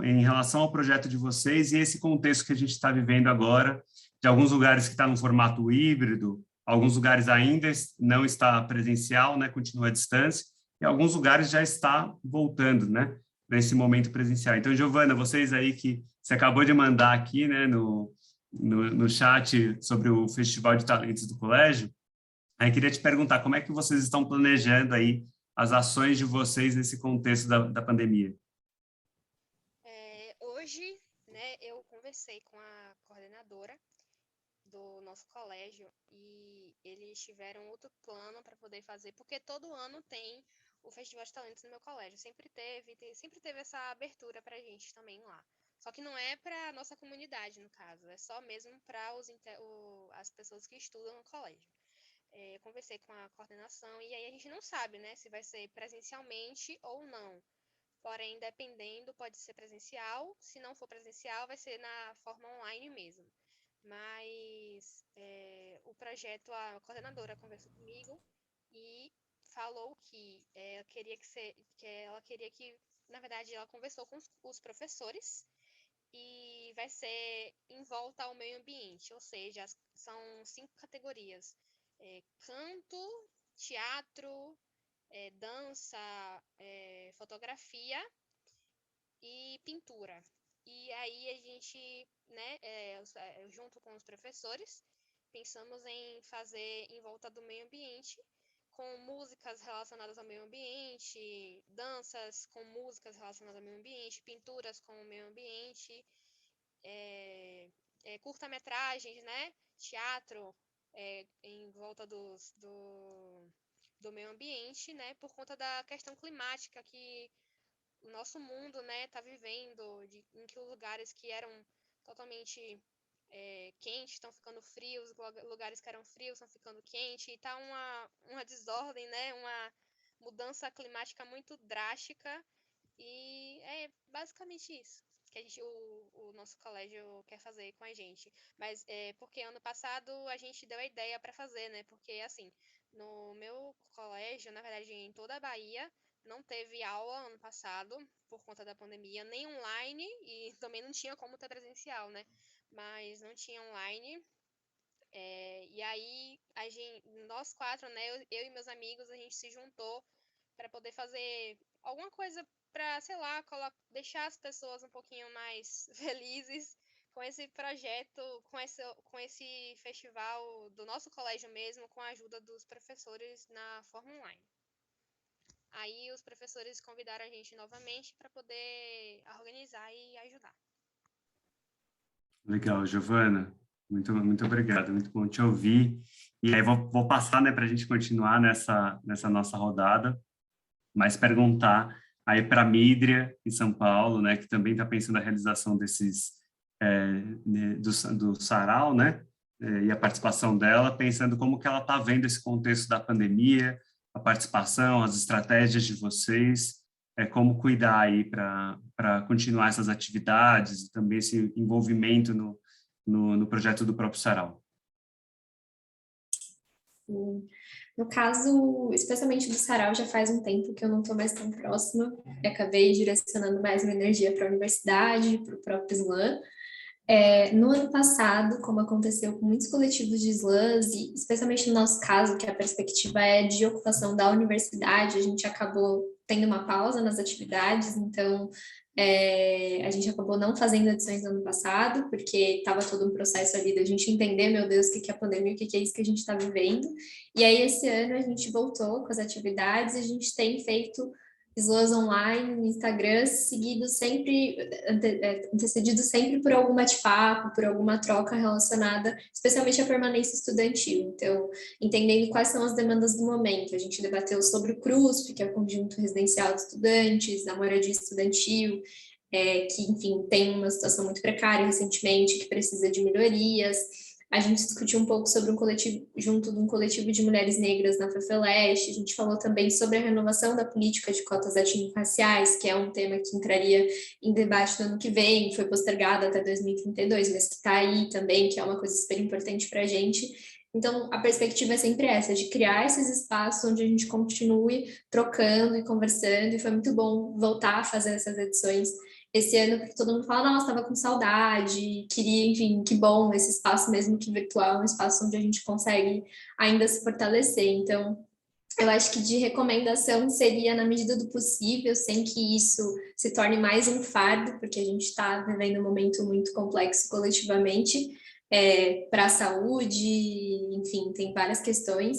em relação ao projeto de vocês e esse contexto que a gente está vivendo agora, de alguns lugares que está no formato híbrido, alguns lugares ainda não está presencial, né, continua à distância, e alguns lugares já está voltando, né, nesse momento presencial. Então, Giovana, vocês aí que você acabou de mandar aqui, né, no no chat sobre o Festival de Talentos do Colégio. Aí queria te perguntar como é que vocês estão planejando aí as ações de vocês nesse contexto da pandemia. Hoje, né, eu conversei com a coordenadora do nosso colégio e eles tiveram outro plano para poder fazer, porque todo ano tem o Festival de Talentos no meu colégio, sempre teve essa abertura para a gente também lá. Só que não é para a nossa comunidade, no caso, é só mesmo para as pessoas que estudam no colégio. Eu conversei com a coordenação e aí a gente não sabe, né, se vai ser presencialmente ou não. Porém, dependendo, pode ser presencial. Se não for presencial, vai ser na forma online mesmo. Mas o projeto, a coordenadora conversou comigo e falou que ela queria que, na verdade, ela conversou com os professores e vai ser em volta ao meio ambiente, ou seja, são 5 categorias: canto, teatro, dança, fotografia e pintura. E aí a gente, né, junto com os professores, pensamos em fazer em volta do meio ambiente, com músicas relacionadas ao meio ambiente, danças com músicas relacionadas ao meio ambiente, pinturas com o meio ambiente, curta-metragens, né, teatro em volta do meio ambiente, né, por conta da questão climática que o nosso mundo, né, está vivendo, em que os lugares que eram totalmente quentes estão ficando frios, lugares que eram frios estão ficando quentes, e está uma desordem, né, uma mudança climática muito drástica, e é basicamente isso que o nosso colégio quer fazer com a gente. Mas porque ano passado a gente deu a ideia para fazer, né, porque assim, no meu colégio, na verdade em toda a Bahia, não teve aula ano passado por conta da pandemia, nem online, e também não tinha como ter presencial, né? Mas não tinha online. E aí, nós 4, né? Eu e meus amigos, a gente se juntou para poder fazer alguma coisa para, sei lá, deixar as pessoas um pouquinho mais felizes com esse projeto, com esse festival do nosso colégio mesmo, com a ajuda dos professores na forma online. Aí os professores convidaram a gente novamente para poder organizar e ajudar. Legal, Giovana. Muito, muito obrigado. Muito bom te ouvir. E aí vou passar, né, para a gente continuar nessa nossa rodada, mas perguntar aí para a Mídria, em São Paulo, né, que também está pensando a realização do sarau, né, e a participação dela, pensando como que ela está vendo esse contexto da pandemia, a participação, as estratégias de vocês, como cuidar aí para continuar essas atividades e também esse envolvimento no projeto do próprio sarau. Sim. No caso, especialmente do sarau, já faz um tempo que eu não estou mais tão próxima, eu acabei direcionando mais minha energia para a universidade, para o próprio slam. No ano passado, como aconteceu com muitos coletivos de slams, e especialmente no nosso caso, que a perspectiva é de ocupação da universidade, a gente acabou tendo uma pausa nas atividades, então a gente acabou não fazendo edições no ano passado, porque estava todo um processo ali da gente entender, meu Deus, o que é a pandemia, o que é isso que a gente está vivendo. E aí, esse ano, a gente voltou com as atividades, a gente tem feito slams online no Instagram, antecedido sempre por algum bate-papo, por alguma troca relacionada, especialmente à permanência estudantil. Então, entendendo quais são as demandas do momento. A gente debateu sobre o CRUSP, que é o Conjunto Residencial de Estudantes, a moradia estudantil, que, enfim, tem uma situação muito precária recentemente, que precisa de melhorias. A gente discutiu um pouco sobre junto de um coletivo de mulheres negras na FEFELESH. A gente falou também sobre a renovação da política de cotas étnico-raciais, que é um tema que entraria em debate no ano que vem, foi postergado até 2032, mas que está aí também, que é uma coisa super importante para a gente. Então, a perspectiva é sempre essa, de criar esses espaços onde a gente continue trocando e conversando, e foi muito bom voltar a fazer essas edições esse ano, porque todo mundo fala, nossa, estava com saudade, queria, enfim, que bom, esse espaço mesmo que virtual, um espaço onde a gente consegue ainda se fortalecer. Então, eu acho que de recomendação seria, na medida do possível, sem que isso se torne mais um fardo, porque a gente está vivendo um momento muito complexo coletivamente, para a saúde, enfim, tem várias questões,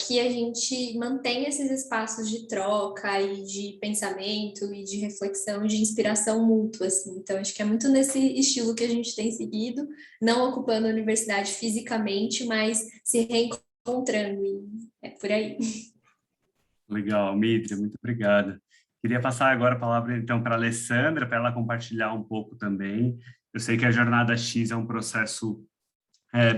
que a gente mantém esses espaços de troca e de pensamento e de reflexão, de inspiração mútua, assim. Então, acho que é muito nesse estilo que a gente tem seguido, não ocupando a universidade fisicamente, mas se reencontrando, e é por aí. Legal, Mitra, muito obrigada. Queria passar agora a palavra, então, para a Alessandra, para ela compartilhar um pouco também. Eu sei que a Jornada X é um processo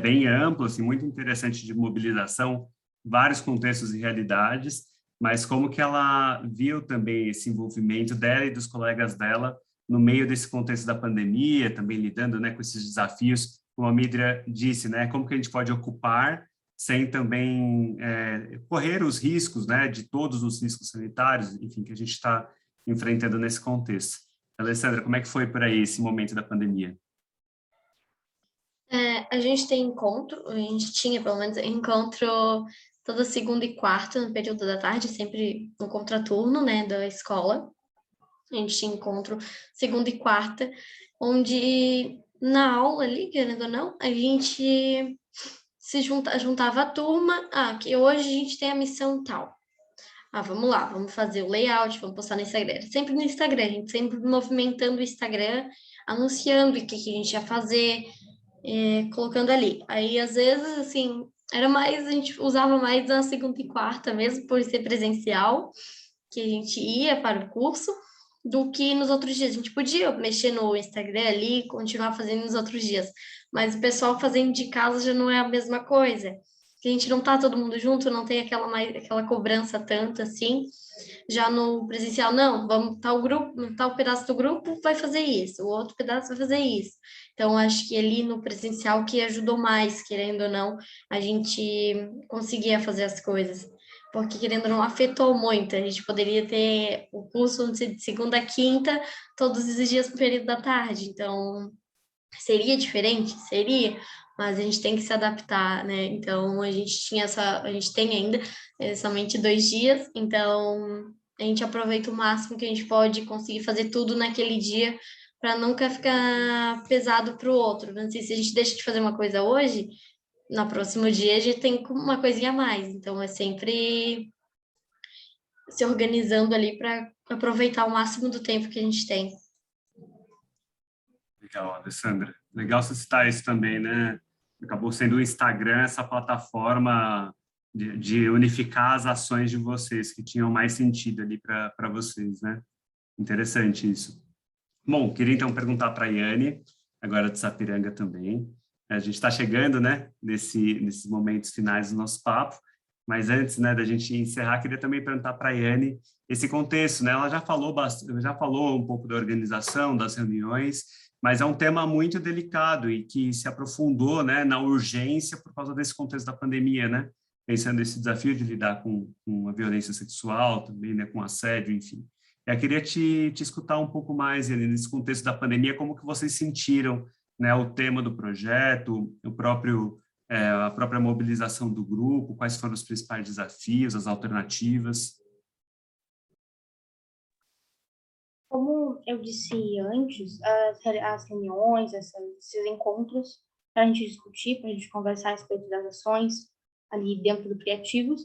bem amplo, assim, muito interessante de mobilização, vários contextos e realidades, mas como que ela viu também esse envolvimento dela e dos colegas dela no meio desse contexto da pandemia, também lidando, né, com esses desafios, como a Midria disse, né, como que a gente pode ocupar sem também correr os riscos, né, de todos os riscos sanitários, enfim, que a gente está enfrentando nesse contexto. Alessandra, como é que foi por aí esse momento da pandemia? A gente tem encontro, a gente tinha pelo menos encontro toda segunda e quarta, no período da tarde, sempre no contraturno, né, da escola. A gente tinha encontro segunda e quarta, onde na aula ali, querendo ou não, a gente juntava a turma, que hoje a gente tem a missão tal. Vamos lá, vamos fazer o layout, vamos postar no Instagram. Sempre no Instagram, a gente sempre movimentando o Instagram, anunciando o que a gente ia fazer, colocando ali. Aí, às vezes, assim, a gente usava mais na segunda e quarta mesmo, por ser presencial, que a gente ia para o curso, do que nos outros dias. A gente podia mexer no Instagram ali, continuar fazendo nos outros dias, mas o pessoal fazendo de casa já não é a mesma coisa. A gente não tá todo mundo junto, não tem aquela cobrança tanto assim. Já no presencial, não, vamos, tal pedaço do grupo vai fazer isso, o outro pedaço vai fazer isso. Então, acho que ali no presencial que ajudou mais, querendo ou não, a gente conseguia fazer as coisas. Porque, querendo ou não, afetou muito. A gente poderia ter o curso de segunda a quinta, todos os dias no período da tarde. Então, seria diferente? Seria, mas a gente tem que se adaptar, né? Então, a gente tem ainda somente 2 dias, então a gente aproveita o máximo que a gente pode conseguir fazer tudo naquele dia para nunca ficar pesado para o outro. Não sei se a gente deixa de fazer uma coisa hoje, no próximo dia a gente tem uma coisinha a mais. Então, é sempre se organizando ali para aproveitar o máximo do tempo que a gente tem. Legal, Alessandra. Legal você citar isso também, né? Acabou sendo o Instagram essa plataforma de unificar as ações de vocês, que tinham mais sentido ali para vocês, né? Interessante isso. Bom, queria então perguntar para a Yane, agora de Sapiranga também. A gente está chegando, né, nesses momentos finais do nosso papo, mas antes, né, da gente encerrar, queria também perguntar para a Yane esse contexto, né? Ela já falou um pouco da organização, das reuniões, mas é um tema muito delicado e que se aprofundou, né, na urgência por causa desse contexto da pandemia, né? Pensando nesse desafio de lidar com a violência sexual também, né, com assédio, enfim. Eu queria te escutar um pouco mais, Yane, nesse contexto da pandemia, como que vocês sentiram, né, o tema do projeto, a própria mobilização do grupo, quais foram os principais desafios, as alternativas? Como eu disse antes, as reuniões, esses encontros, para a gente discutir, para a gente conversar a respeito das ações ali dentro do Criativos,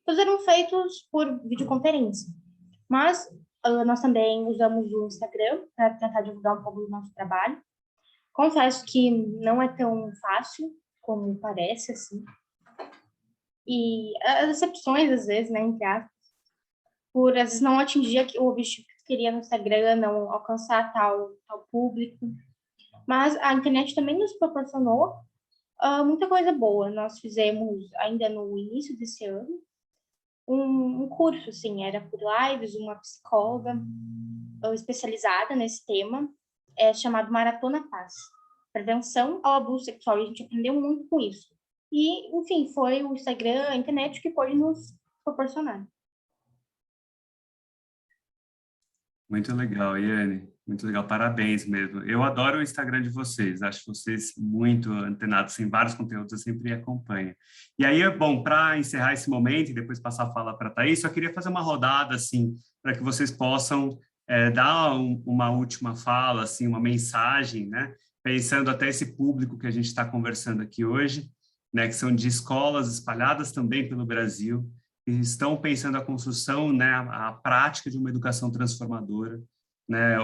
todos eram feitos por videoconferência. Mas nós também usamos o Instagram para tentar divulgar um pouco do nosso trabalho. Confesso que não é tão fácil como parece, assim. E as decepções, às vezes, né, entre aspas, por às vezes não atingir o objetivo que queria no Instagram, não alcançar tal público. Mas a internet também nos proporcionou muita coisa boa. Nós fizemos, ainda no início desse ano, um curso, assim, era por lives, uma psicóloga especializada nesse tema, chamado Maratona Paz, Prevenção ao Abuso Sexual, e a gente aprendeu muito com isso. E, enfim, foi o Instagram, a internet que pôde nos proporcionar. Muito legal, Yane, muito legal, parabéns mesmo. Eu adoro o Instagram de vocês, acho vocês muito antenados em vários conteúdos, eu sempre acompanho. E aí, bom, para encerrar esse momento e depois passar a fala para a Thaís, eu queria fazer uma rodada, assim, para que vocês possam dar uma última fala, assim, uma mensagem, né? pensando até esse público que a gente está conversando aqui hoje, né, que são de escolas espalhadas também pelo Brasil, que estão pensando a construção, né, a prática de uma educação transformadora, né,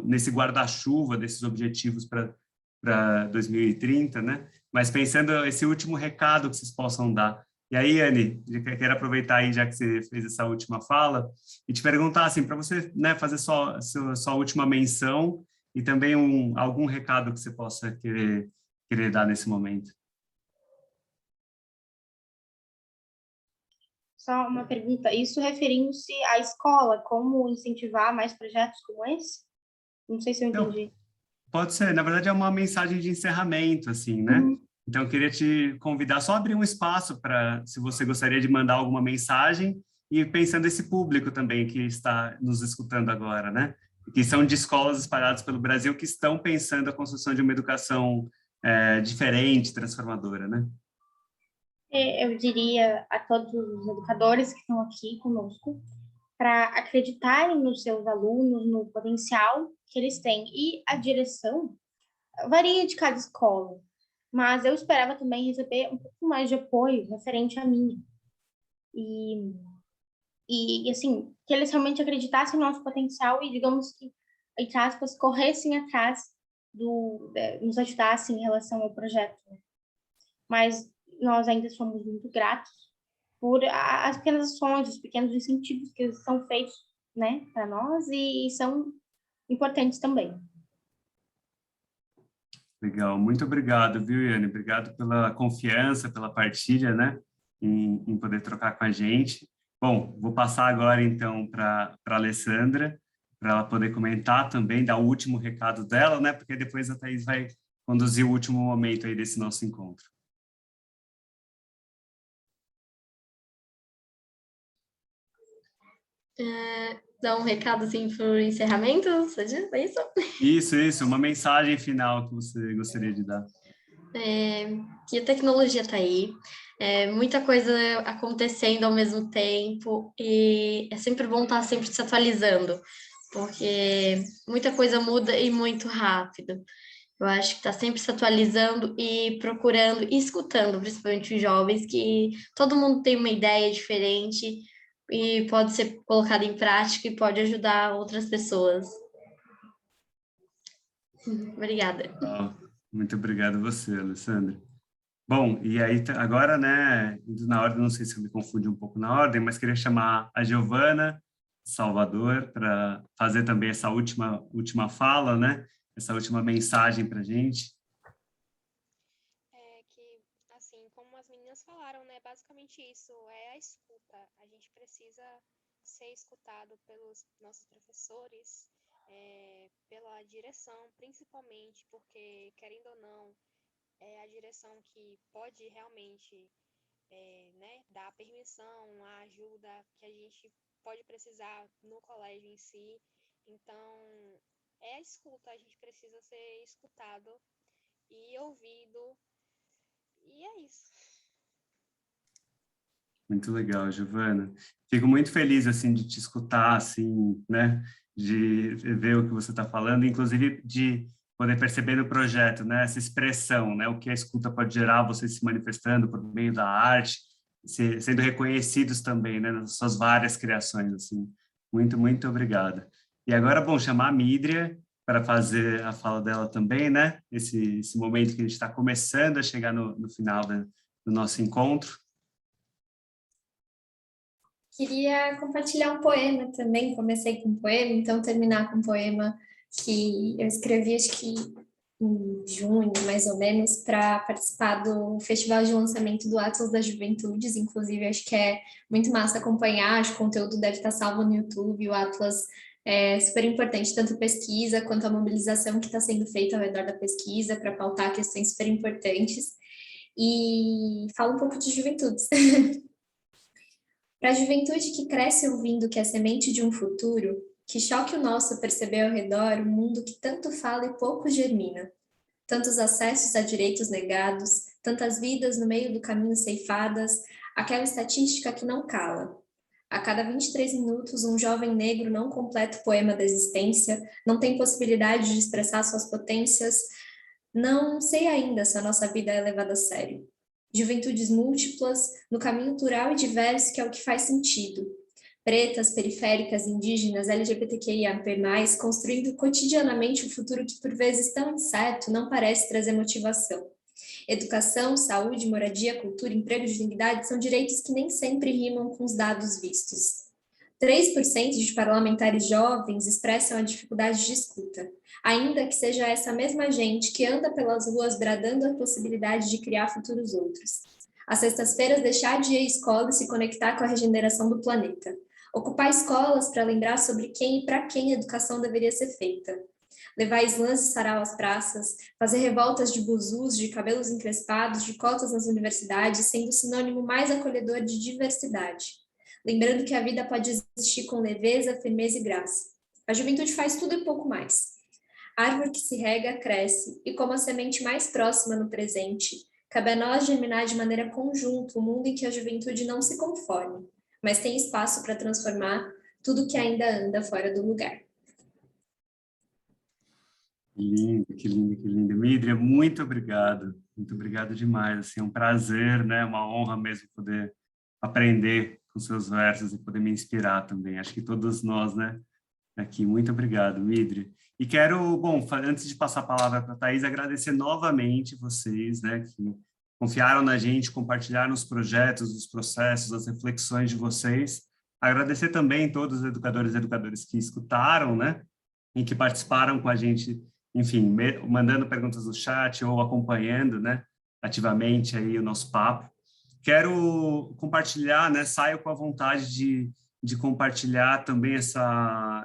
nesse guarda-chuva desses objetivos para 2030, né? Mas pensando esse último recado que vocês possam dar. E aí, Anne, eu quero aproveitar aí, já que você fez essa última fala, e te perguntar, assim, para você, né, fazer sua última menção e também algum recado que você possa querer dar nesse momento. Só uma pergunta, isso referindo-se à escola, como incentivar mais projetos como esse? Não sei se eu entendi. Pode ser, na verdade é uma mensagem de encerramento, assim, né? Então eu queria te convidar, só abrir um espaço para, se você gostaria de mandar alguma mensagem, e pensando esse público também que está nos escutando agora, né? Que são de escolas espalhadas pelo Brasil que estão pensando a construção de uma educação diferente, transformadora, né? Eu diria a todos os educadores que estão aqui conosco para acreditarem nos seus alunos, no potencial que eles têm. E a direção varia de cada escola, mas eu esperava também receber um pouco mais de apoio referente à minha. E assim, que eles realmente acreditassem no nosso potencial e, digamos que, entre aspas, corressem atrás nos ajudassem em relação ao projeto. Mas nós ainda somos muito gratos por as pequenas ações, os pequenos incentivos que são feitos, né, para nós e são importantes também. Legal, muito obrigado, viu, Iane? Obrigado pela confiança, pela partilha, né, em poder trocar com a gente. Bom, vou passar agora, então, para a Alessandra, para ela poder comentar também, dar o último recado dela, né, porque depois a Thaís vai conduzir o último momento aí desse nosso encontro. Dar um recado assim para o encerramento, você diz isso? Isso, uma mensagem final que você gostaria de dar. Que a tecnologia está aí, muita coisa acontecendo ao mesmo tempo e é sempre bom estar sempre se atualizando, porque muita coisa muda e muito rápido. Eu acho que está sempre se atualizando e procurando e escutando, principalmente os jovens, que todo mundo tem uma ideia diferente e pode ser colocada em prática e pode ajudar outras pessoas. Obrigada. Muito obrigado a você, Alessandra. Bom, e aí agora, né, indo na ordem, não sei se eu me confundi um pouco na ordem, mas queria chamar a Giovana Salvador para fazer também essa última fala, né, essa última mensagem para a gente. Assim, como as meninas falaram, né, basicamente isso, é a escuta. A gente precisa ser escutado pelos nossos professores, pela direção, principalmente, porque, querendo ou não, é a direção que pode realmente né, dar a permissão, a ajuda que a gente pode precisar no colégio em si. Então, é a escuta, a gente precisa ser escutado e ouvido, e é isso. Muito legal, Giovana. Fico muito feliz, assim, de te escutar, assim, né, de ver o que você está falando, inclusive de poder perceber no projeto, né, essa expressão, né, o que a escuta pode gerar, vocês se manifestando por meio da arte, sendo reconhecidos também, né, nas suas várias criações, assim. Muito, muito obrigada. E agora, bom, chamar a Mídria para fazer a fala dela também, né, esse momento que a gente está começando a chegar no final do nosso encontro. Queria compartilhar um poema também, comecei com um poema, então terminar com um poema que eu escrevi, acho que em junho, mais ou menos, para participar do festival de lançamento do Atlas das Juventudes, inclusive acho que é muito massa acompanhar, acho que o conteúdo deve estar salvo no YouTube, o Atlas é super importante, tanto a pesquisa quanto a mobilização que está sendo feita ao redor da pesquisa para pautar questões super importantes, e fala um pouco de juventudes. Para a juventude que cresce ouvindo que é semente de um futuro, que choque o nosso perceber ao redor um mundo que tanto fala e pouco germina. Tantos acessos a direitos negados, tantas vidas no meio do caminho ceifadas, aquela estatística que não cala. A cada 23 minutos, um jovem negro não completa o poema da existência, não tem possibilidade de expressar suas potências. Não sei ainda se a nossa vida é levada a sério. Juventudes múltiplas, no caminho plural e diverso que é o que faz sentido. Pretas, periféricas, indígenas, LGBTQIA+, construindo cotidianamente um futuro que por vezes tão incerto não parece trazer motivação. Educação, saúde, moradia, cultura, emprego e dignidade são direitos que nem sempre rimam com os dados vistos. 3% de parlamentares jovens expressam a dificuldade de escuta, ainda que seja essa mesma gente que anda pelas ruas bradando a possibilidade de criar futuros outros. Às sextas-feiras, deixar de ir à escola e se conectar com a regeneração do planeta. Ocupar escolas para lembrar sobre quem e para quem a educação deveria ser feita. Levar slams e sarau às praças, fazer revoltas de buzus, de cabelos encrespados, de cotas nas universidades, sendo sinônimo mais acolhedor de diversidade. Lembrando que a vida pode existir com leveza, firmeza e graça. A juventude faz tudo e pouco mais. A árvore que se rega, cresce, e como a semente mais próxima no presente, cabe a nós germinar de maneira conjunta o mundo em que a juventude não se conforme, mas tem espaço para transformar tudo que ainda anda fora do lugar. Que lindo, que lindo, que lindo. Mídria, muito obrigado demais, assim, é um prazer, né, uma honra mesmo poder aprender com seus versos e poder me inspirar também, acho que todos nós, né, aqui, muito obrigado, Mídria. E quero, bom, antes de passar a palavra para a Thaís, agradecer novamente vocês, né, que confiaram na gente, compartilharam os projetos, os processos, as reflexões de vocês, agradecer também todos os educadores e educadoras que escutaram, né, e que participaram com a gente, enfim, mandando perguntas no chat ou acompanhando, né, ativamente aí o nosso papo. Quero compartilhar, né, saio com a vontade de compartilhar também essa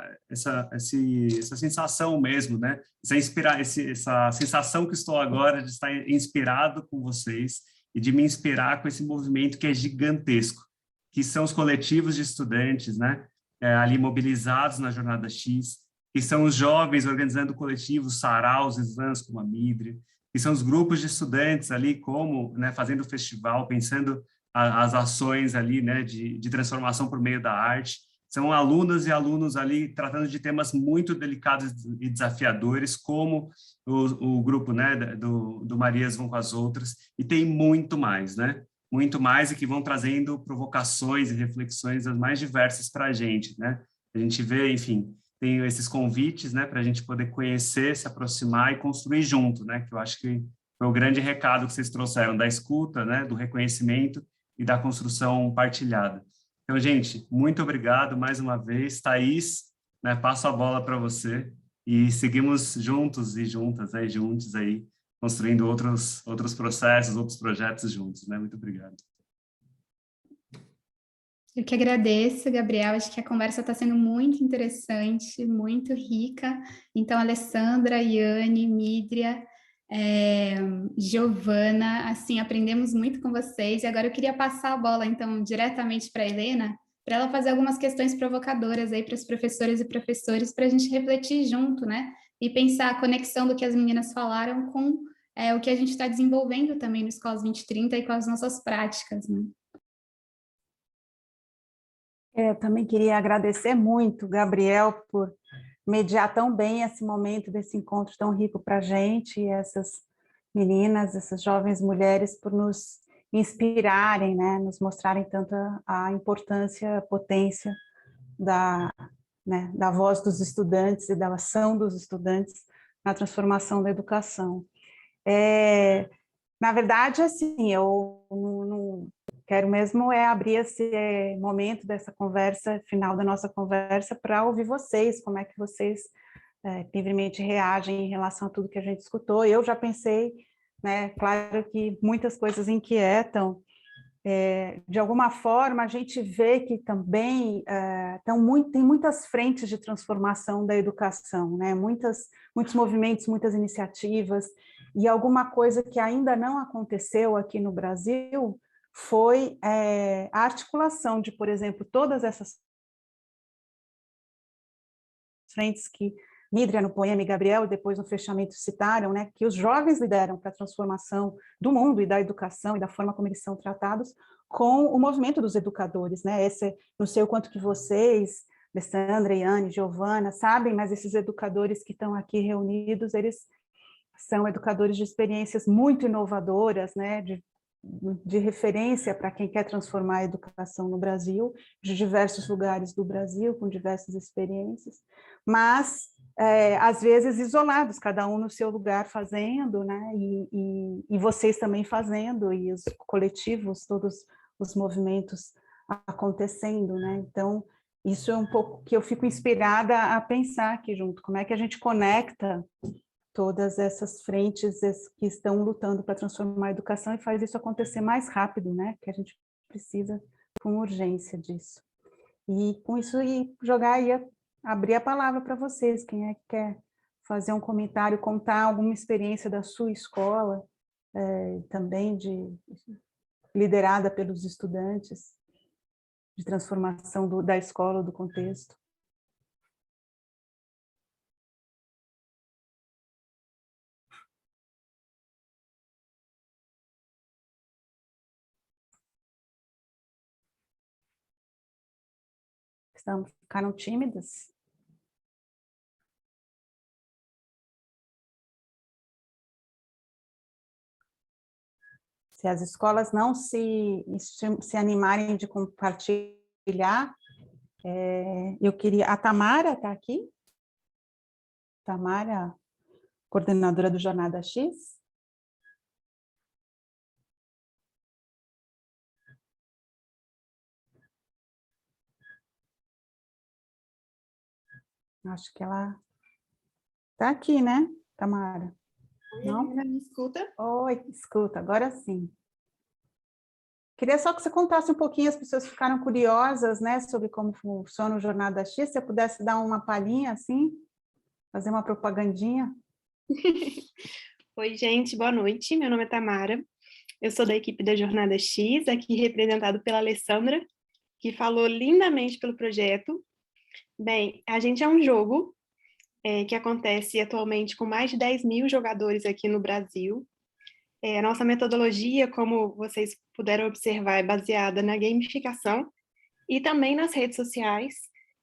sensação mesmo, né, essa sensação que estou agora de estar inspirado com vocês e de me inspirar com esse movimento que é gigantesco, que são os coletivos de estudantes, né, ali mobilizados na Jornada X, que são os jovens organizando coletivos, saraus, slams como a Mídria, que são os grupos de estudantes ali, como, né, fazendo o festival, pensando as ações ali, né, de transformação por meio da arte. São alunas e alunos ali tratando de temas muito delicados e desafiadores, como o grupo, né, do Marias Vão com as Outras, e tem muito mais, né? Muito mais, e que vão trazendo provocações e reflexões as mais diversas para a gente, né? A gente vê, enfim, tem esses convites, né, para a gente poder conhecer, se aproximar e construir junto, né, que eu acho que foi o grande recado que vocês trouxeram da escuta, né, do reconhecimento e da construção partilhada. Então, gente, muito obrigado mais uma vez. Thaís, né, passo a bola para você e seguimos juntos e juntas, né, juntos aí, construindo outros processos, outros projetos juntos, né, muito obrigado. Eu que agradeço, Gabriel, acho que a conversa está sendo muito interessante, muito rica. Então, Alessandra, Yane, Mídria, Giovana, assim, aprendemos muito com vocês. E agora eu queria passar a bola, então, diretamente para a Helena, para ela fazer algumas questões provocadoras aí para os professores e professores, para a gente refletir junto, né? E pensar a conexão do que as meninas falaram com o que a gente está desenvolvendo também no Escolas 2030 e com as nossas práticas, né? Também queria agradecer muito, Gabriel, por mediar tão bem esse momento desse encontro tão rico para a gente, e essas meninas, essas jovens mulheres, por nos inspirarem, né, nos mostrarem tanto a importância, a potência da voz dos estudantes e da ação dos estudantes na transformação da educação. Na verdade, assim, eu não quero mesmo abrir esse momento dessa conversa, final da nossa conversa, para ouvir vocês, como é que vocês livremente reagem em relação a tudo que a gente escutou. Eu já pensei, né, claro que muitas coisas inquietam, de alguma forma a gente vê que também tem muitas frentes de transformação da educação, né, muitos movimentos, muitas iniciativas, e alguma coisa que ainda não aconteceu aqui no Brasil foi a articulação de, por exemplo, todas essas frentes que Mídria no poema e Gabriel depois no fechamento citaram, né, que os jovens lideram para a transformação do mundo e da educação e da forma como eles são tratados, com o movimento dos educadores, né? Não sei o quanto que vocês, Alessandra, Yane, Giovana, sabem, mas esses educadores que estão aqui reunidos, eles são educadores de experiências muito inovadoras, né? De referência para quem quer transformar a educação no Brasil, de diversos lugares do Brasil, com diversas experiências, mas, às vezes, isolados, cada um no seu lugar fazendo, né? E vocês também fazendo, e os coletivos, todos os movimentos acontecendo, né? Então, isso é um pouco que eu fico inspirada a pensar aqui junto, como é que a gente conecta todas essas frentes que estão lutando para transformar a educação e faz isso acontecer mais rápido, né? Que a gente precisa com urgência disso. E com isso, jogar aí, abrir a palavra para vocês, quem é que quer fazer um comentário, contar alguma experiência da sua escola, também liderada pelos estudantes, de transformação da escola, do contexto. Ficaram tímidas? Se as escolas não se animarem de compartilhar, eu queria... A Tamara está aqui? Tamara, coordenadora do Jornada X? Acho que ela está aqui, né, Tamara? Não? Me escuta? Oi, escuta, agora sim. Queria só que você contasse um pouquinho, as pessoas ficaram curiosas, né, sobre como funciona o Jornada X, se você pudesse dar uma palhinha, assim, fazer uma propagandinha. Oi, gente, boa noite, meu nome é Tamara, eu sou da equipe da Jornada X, aqui representado pela Alessandra, que falou lindamente pelo projeto. Bem, a gente é um jogo que acontece atualmente com mais de 10 mil jogadores aqui no Brasil. A nossa metodologia, como vocês puderam observar, é baseada na gamificação e também nas redes sociais.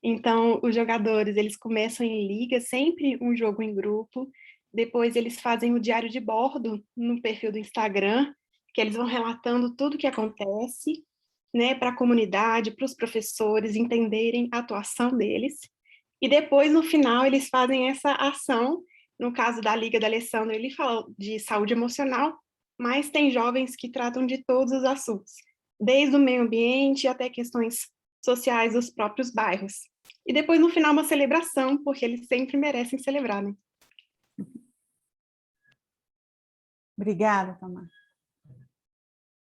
Então, os jogadores, eles começam em liga, sempre um jogo em grupo, depois eles fazem o diário de bordo no perfil do Instagram, que eles vão relatando tudo o que acontece, né, para a comunidade, para os professores entenderem a atuação deles. E depois, no final, eles fazem essa ação. No caso da Liga da Alessandra, ele fala de saúde emocional, mas tem jovens que tratam de todos os assuntos, desde o meio ambiente até questões sociais dos próprios bairros. E depois, no final, uma celebração, porque eles sempre merecem celebrar, né? Obrigada, Tamara.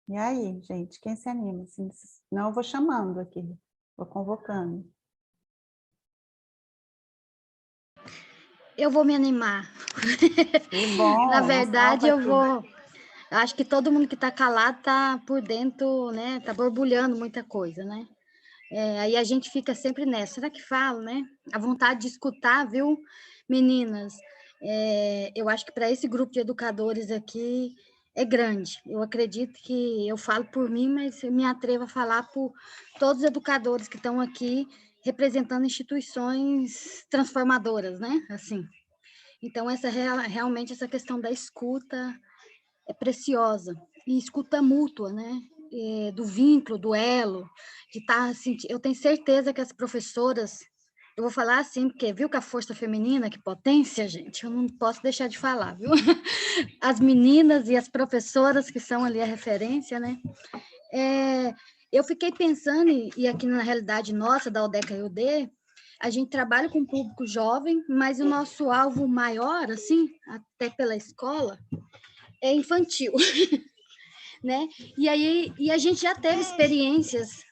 E aí, gente, quem se anima? Não, eu vou chamando aqui, vou convocando. Eu vou me animar. Que bom. Na verdade, eu acho que todo mundo que está calado está por dentro, né? Está borbulhando muita coisa, né? Aí a gente fica sempre nessa. Será que falo, né? A vontade de escutar, viu, meninas? Eu acho que para esse grupo de educadores aqui é grande. Eu acredito que eu falo por mim, mas eu me atrevo a falar por todos os educadores que estão aqui representando instituições transformadoras, né? Assim. Então, realmente essa questão da escuta é preciosa. E escuta mútua, né? Do vínculo, do elo, de estar assim, eu tenho certeza que as professoras, eu vou falar assim, porque viu que a força feminina, que potência, gente, eu não posso deixar de falar, viu? As meninas e as professoras que são ali a referência, né? Eu fiquei pensando, e aqui na realidade nossa, da Odeca UD, a gente trabalha com público jovem, mas o nosso alvo maior, assim, até pela escola, é infantil, né? E a gente já teve experiências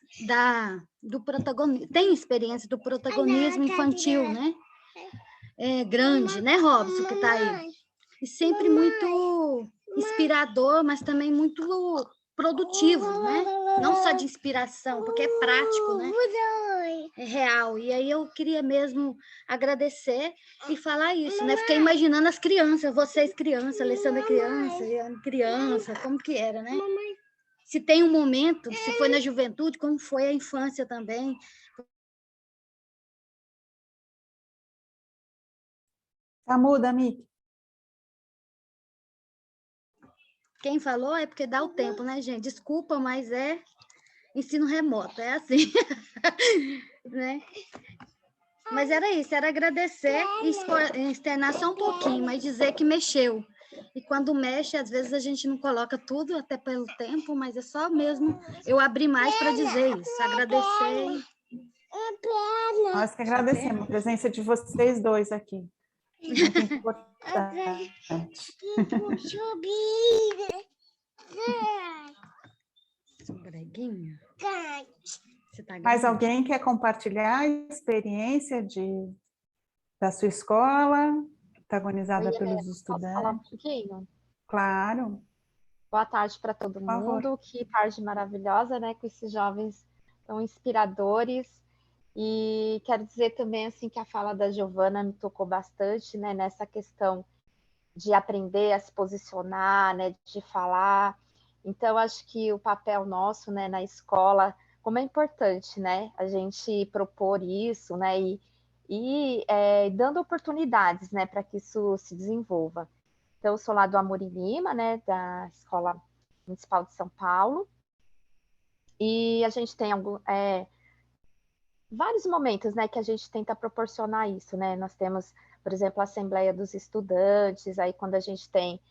do protagonismo, tem experiência do protagonismo infantil, né? Grande, né, Robson, que está aí? E sempre muito inspirador, mas também muito produtivo, né? Não só de inspiração, porque é prático, né? É real. E aí eu queria mesmo agradecer e falar isso, né? Fiquei imaginando as crianças, vocês crianças, Alessandra criança, Iane criança, como que era, né? se tem um momento, se foi na juventude, como foi a infância também. Tá muda, Miki? Quem falou é porque dá o tempo, né, gente? Desculpa, mas é ensino remoto, é assim. Né? Mas era isso, era agradecer e externar só um pouquinho, mas dizer que mexeu. E quando mexe, às vezes a gente não coloca tudo, até pelo tempo, mas é só mesmo eu abrir mais para dizer isso, agradecer. Nós que agradecemos a presença de vocês dois aqui. Muito importante. Sobreguinha. Mais alguém quer compartilhar a experiência da sua escola, protagonizada pelos estudantes? Posso falar um pouquinho? Claro. Boa tarde para todo mundo. Que tarde maravilhosa, né? Com esses jovens tão inspiradores. E quero dizer também assim que a fala da Giovana me tocou bastante, né? Nessa questão de aprender a se posicionar, né? De falar. Então, acho que o papel nosso, né? Na escola, como é importante, né? A gente propor isso, né? E dando oportunidades, né? Para que isso se desenvolva. Então, eu sou lá do Amorim Lima, né, da Escola Municipal de São Paulo, e a gente tem vários momentos, né, que a gente tenta proporcionar isso, né, nós temos, por exemplo, a Assembleia dos Estudantes, aí quando a gente tem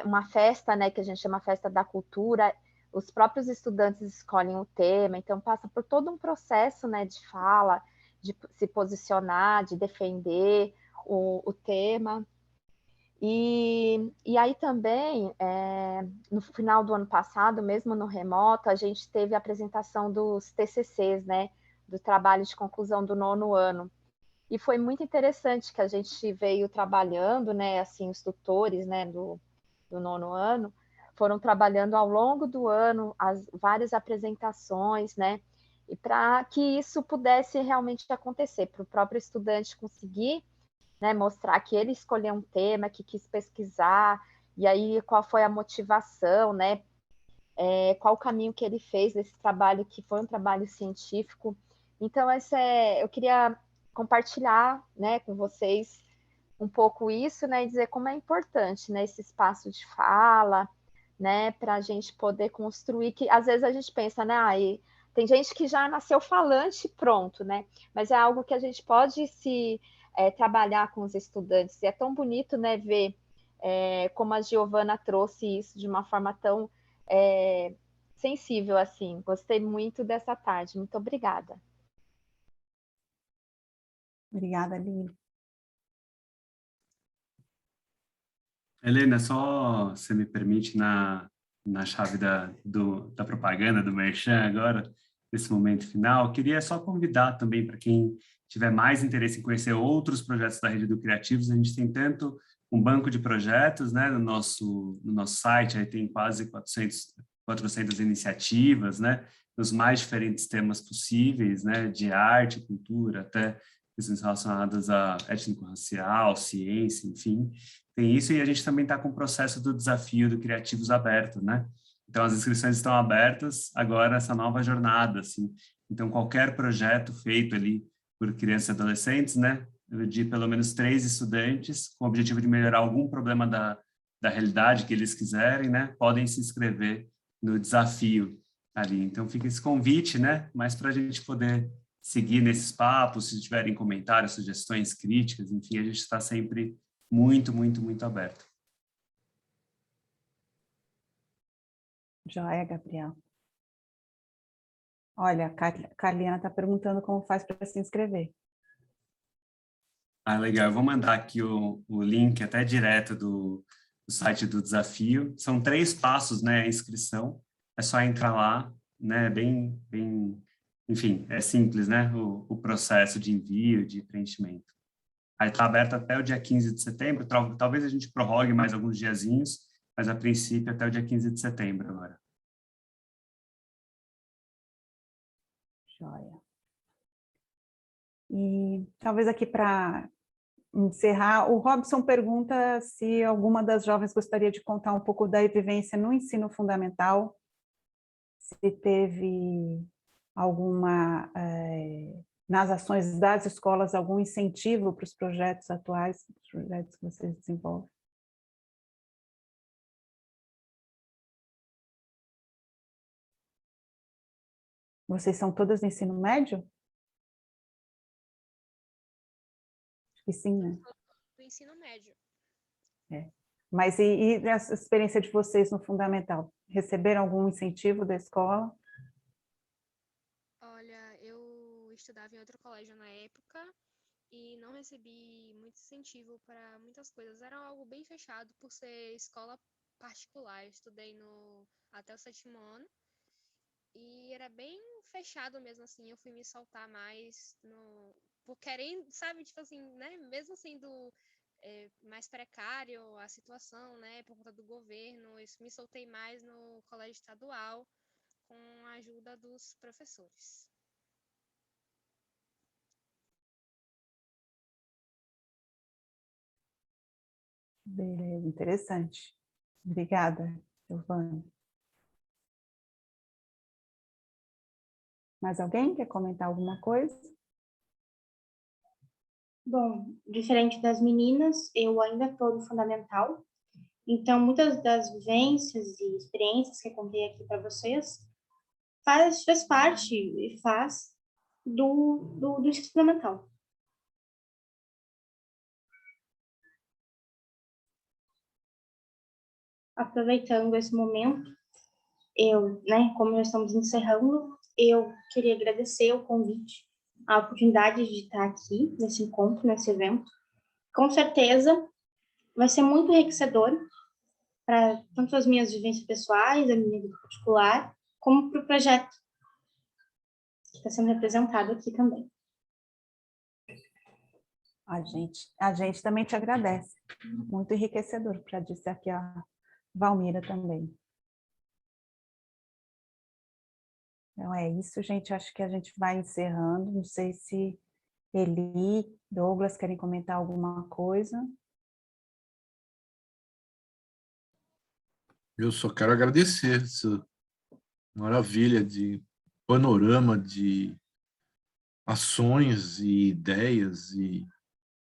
uma festa, né, que a gente chama Festa da Cultura, os próprios estudantes escolhem o tema, então passa por todo um processo, né, de fala, de se posicionar, de defender o tema. E aí também, no final do ano passado, mesmo no remoto, a gente teve a apresentação dos TCCs, né, do trabalho de conclusão do 9º ano. E foi muito interessante que a gente veio trabalhando, né, assim, os tutores, né, do 9º ano, foram trabalhando ao longo do ano as várias apresentações, né, e para que isso pudesse realmente acontecer, para o próprio estudante conseguir, né, mostrar que ele escolheu um tema, que quis pesquisar, e aí qual foi a motivação, né, qual o caminho que ele fez desse trabalho, que foi um trabalho científico. Então, eu queria compartilhar, né, com vocês um pouco isso, né, e dizer como é importante, né, esse espaço de fala, né, para a gente poder construir, que às vezes a gente pensa, né, tem gente que já nasceu falante pronto, né, mas é algo que a gente pode trabalhar com os estudantes, e é tão bonito, né, ver como a Giovana trouxe isso de uma forma tão sensível, assim. Gostei muito dessa tarde, muito obrigada. Obrigada, Lili. Helena, só você me permite na chave da propaganda, do Merchan agora, nesse momento final, queria só convidar também para quem tiver mais interesse em conhecer outros projetos da Rede do Criativos, a gente tem tanto um banco de projetos, né, no nosso site, aí tem quase 400 iniciativas, né, nos mais diferentes temas possíveis, né, de arte, cultura, até questões relacionadas a étnico-racial, ciência, enfim, tem isso, e a gente também está com o processo do desafio do Criativos aberto, né, então as inscrições estão abertas agora, essa nova jornada, assim, então qualquer projeto feito ali por crianças e adolescentes, né, de pelo menos 3 estudantes, com o objetivo de melhorar algum problema da realidade que eles quiserem, né, podem se inscrever no desafio ali. Então fica esse convite, né, mas para a gente poder seguir nesses papos, se tiverem comentários, sugestões, críticas, enfim, a gente está sempre muito, muito, muito aberto. Joia, Gabriel. Olha, a Carliana está perguntando como faz para se inscrever. Ah, legal. Eu vou mandar aqui o link até direto do site do desafio. São 3 passos, né, a inscrição. É só entrar lá, né, bem, enfim, é simples, né, o processo de envio, de preenchimento. Aí está aberto até o dia 15 de setembro, talvez a gente prorrogue mais alguns diazinhos, mas a princípio até o dia 15 de setembro agora. Joia. E talvez aqui para encerrar, o Robson pergunta se alguma das jovens gostaria de contar um pouco da vivência no ensino fundamental, se teve alguma, nas ações das escolas, algum incentivo para os projetos atuais, os projetos que vocês desenvolvem. Vocês são todas no ensino médio? Acho que sim, né? Do ensino médio. Mas e essa experiência de vocês no fundamental? Receberam algum incentivo da escola? Olha, eu estudava em outro colégio na época e não recebi muito incentivo para muitas coisas. Era algo bem fechado por ser escola particular. Eu estudei até o 7º ano e era bem fechado mesmo assim. Eu fui me soltar mais por querendo, sabe, tipo assim, né? Mesmo sendo mais precário a situação, né, por conta do governo, eu me soltei mais no colégio estadual com a ajuda dos professores. Beleza, interessante. Obrigada, Giovana. Mais alguém quer comentar alguma coisa? Bom, diferente das meninas, eu ainda estou no fundamental, então muitas das vivências e experiências que eu contei aqui para vocês faz parte e faz do ensino fundamental. Aproveitando esse momento, como já estamos encerrando, eu queria agradecer o convite, a oportunidade de estar aqui nesse encontro, nesse evento. Com certeza vai ser muito enriquecedor para tanto as minhas vivências pessoais, a minha vida particular, como para o projeto que está sendo representado aqui também. A gente também te agradece. Muito enriquecedor, para dizer aqui a Valmira também. Então é isso, gente. Acho que a gente vai encerrando. Não sei se Eli, Douglas querem comentar alguma coisa. Eu só quero agradecer essa maravilha de panorama de ações e ideias e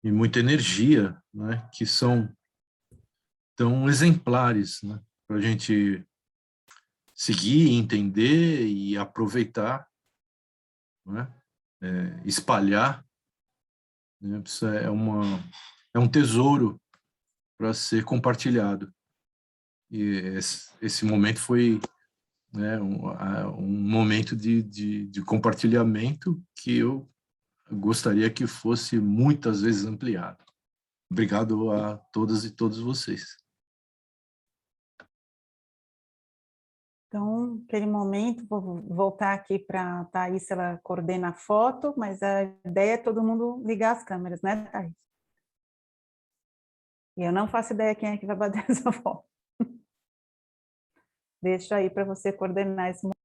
muita energia, né, que são tão exemplares, né, para a gente seguir, entender e aproveitar, né, espalhar. Né, isso é um tesouro para ser compartilhado. E esse momento foi, né, um momento de compartilhamento que eu gostaria que fosse muitas vezes ampliado. Obrigado a todas e todos vocês. Então, naquele momento, vou voltar aqui para a Thaís, ela coordena a foto, mas a ideia é todo mundo ligar as câmeras, né, Thaís? E eu não faço ideia quem é que vai bater essa foto. Deixo aí para você coordenar esse momento.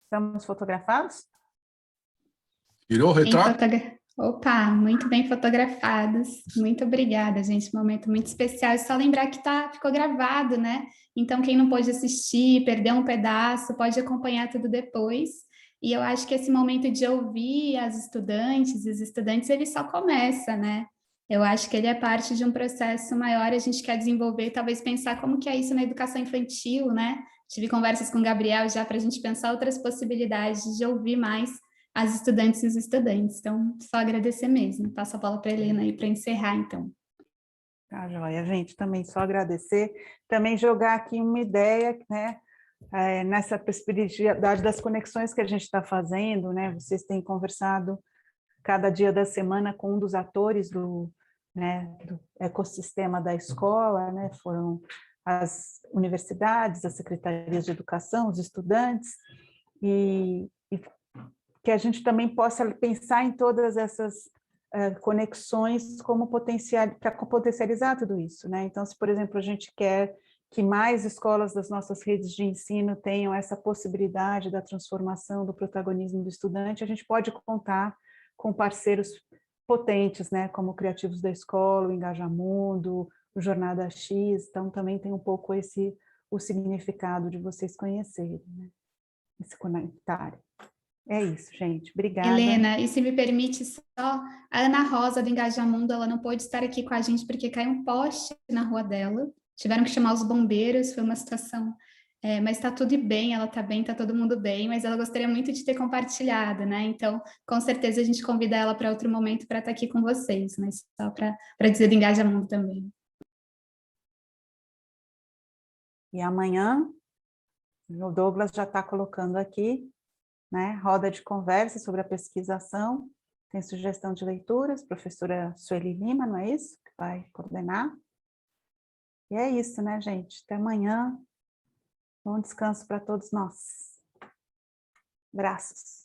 Estamos fotografados? Virou o retrato? Opa, muito bem fotografados. Muito obrigada, gente. Momento muito especial. E só lembrar que ficou gravado, né? Então, quem não pôde assistir, perdeu um pedaço, pode acompanhar tudo depois. E eu acho que esse momento de ouvir as estudantes e os estudantes, ele só começa, né? Eu acho que ele é parte de um processo maior, a gente quer desenvolver, talvez pensar como que é isso na educação infantil, né? Tive conversas com o Gabriel já para a gente pensar outras possibilidades de ouvir mais as estudantes e os estudantes. Então, só agradecer mesmo. Passo a bola para a Helena aí para encerrar, então. Tá, joia, gente. Também só agradecer. Também jogar aqui uma ideia, né? Nessa possibilidade das conexões que a gente está fazendo, né? Vocês têm conversado cada dia da semana com um dos atores do ecossistema da escola, né? Foram as universidades, as secretarias de educação, os estudantes, e que a gente também possa pensar em todas essas conexões como para potencializar tudo isso, né? Então, se, por exemplo, a gente quer que mais escolas das nossas redes de ensino tenham essa possibilidade da transformação do protagonismo do estudante, a gente pode contar com parceiros potentes, né? Como o Criativos da Escola, o Engajamundo, o Jornada X, então também tem um pouco o significado de vocês conhecerem, né? Esse conectar. É isso, gente. Obrigada. Helena, e se me permite só, a Ana Rosa do Engajamundo, ela não pôde estar aqui com a gente porque caiu um poste na rua dela. Tiveram que chamar os bombeiros, foi uma situação... mas está tudo bem, ela está bem, está todo mundo bem, mas ela gostaria muito de ter compartilhado, né? Então, com certeza a gente convida ela para outro momento para estar aqui com vocês, mas só para dizer do Engajamundo também. E amanhã, o Douglas já está colocando aqui, né, roda de conversa sobre a pesquisação, tem sugestão de leituras, professora Sueli Lima, não é isso? Que vai coordenar. E é isso, né, gente? Até amanhã. Bom descanso para todos nós. Abraços.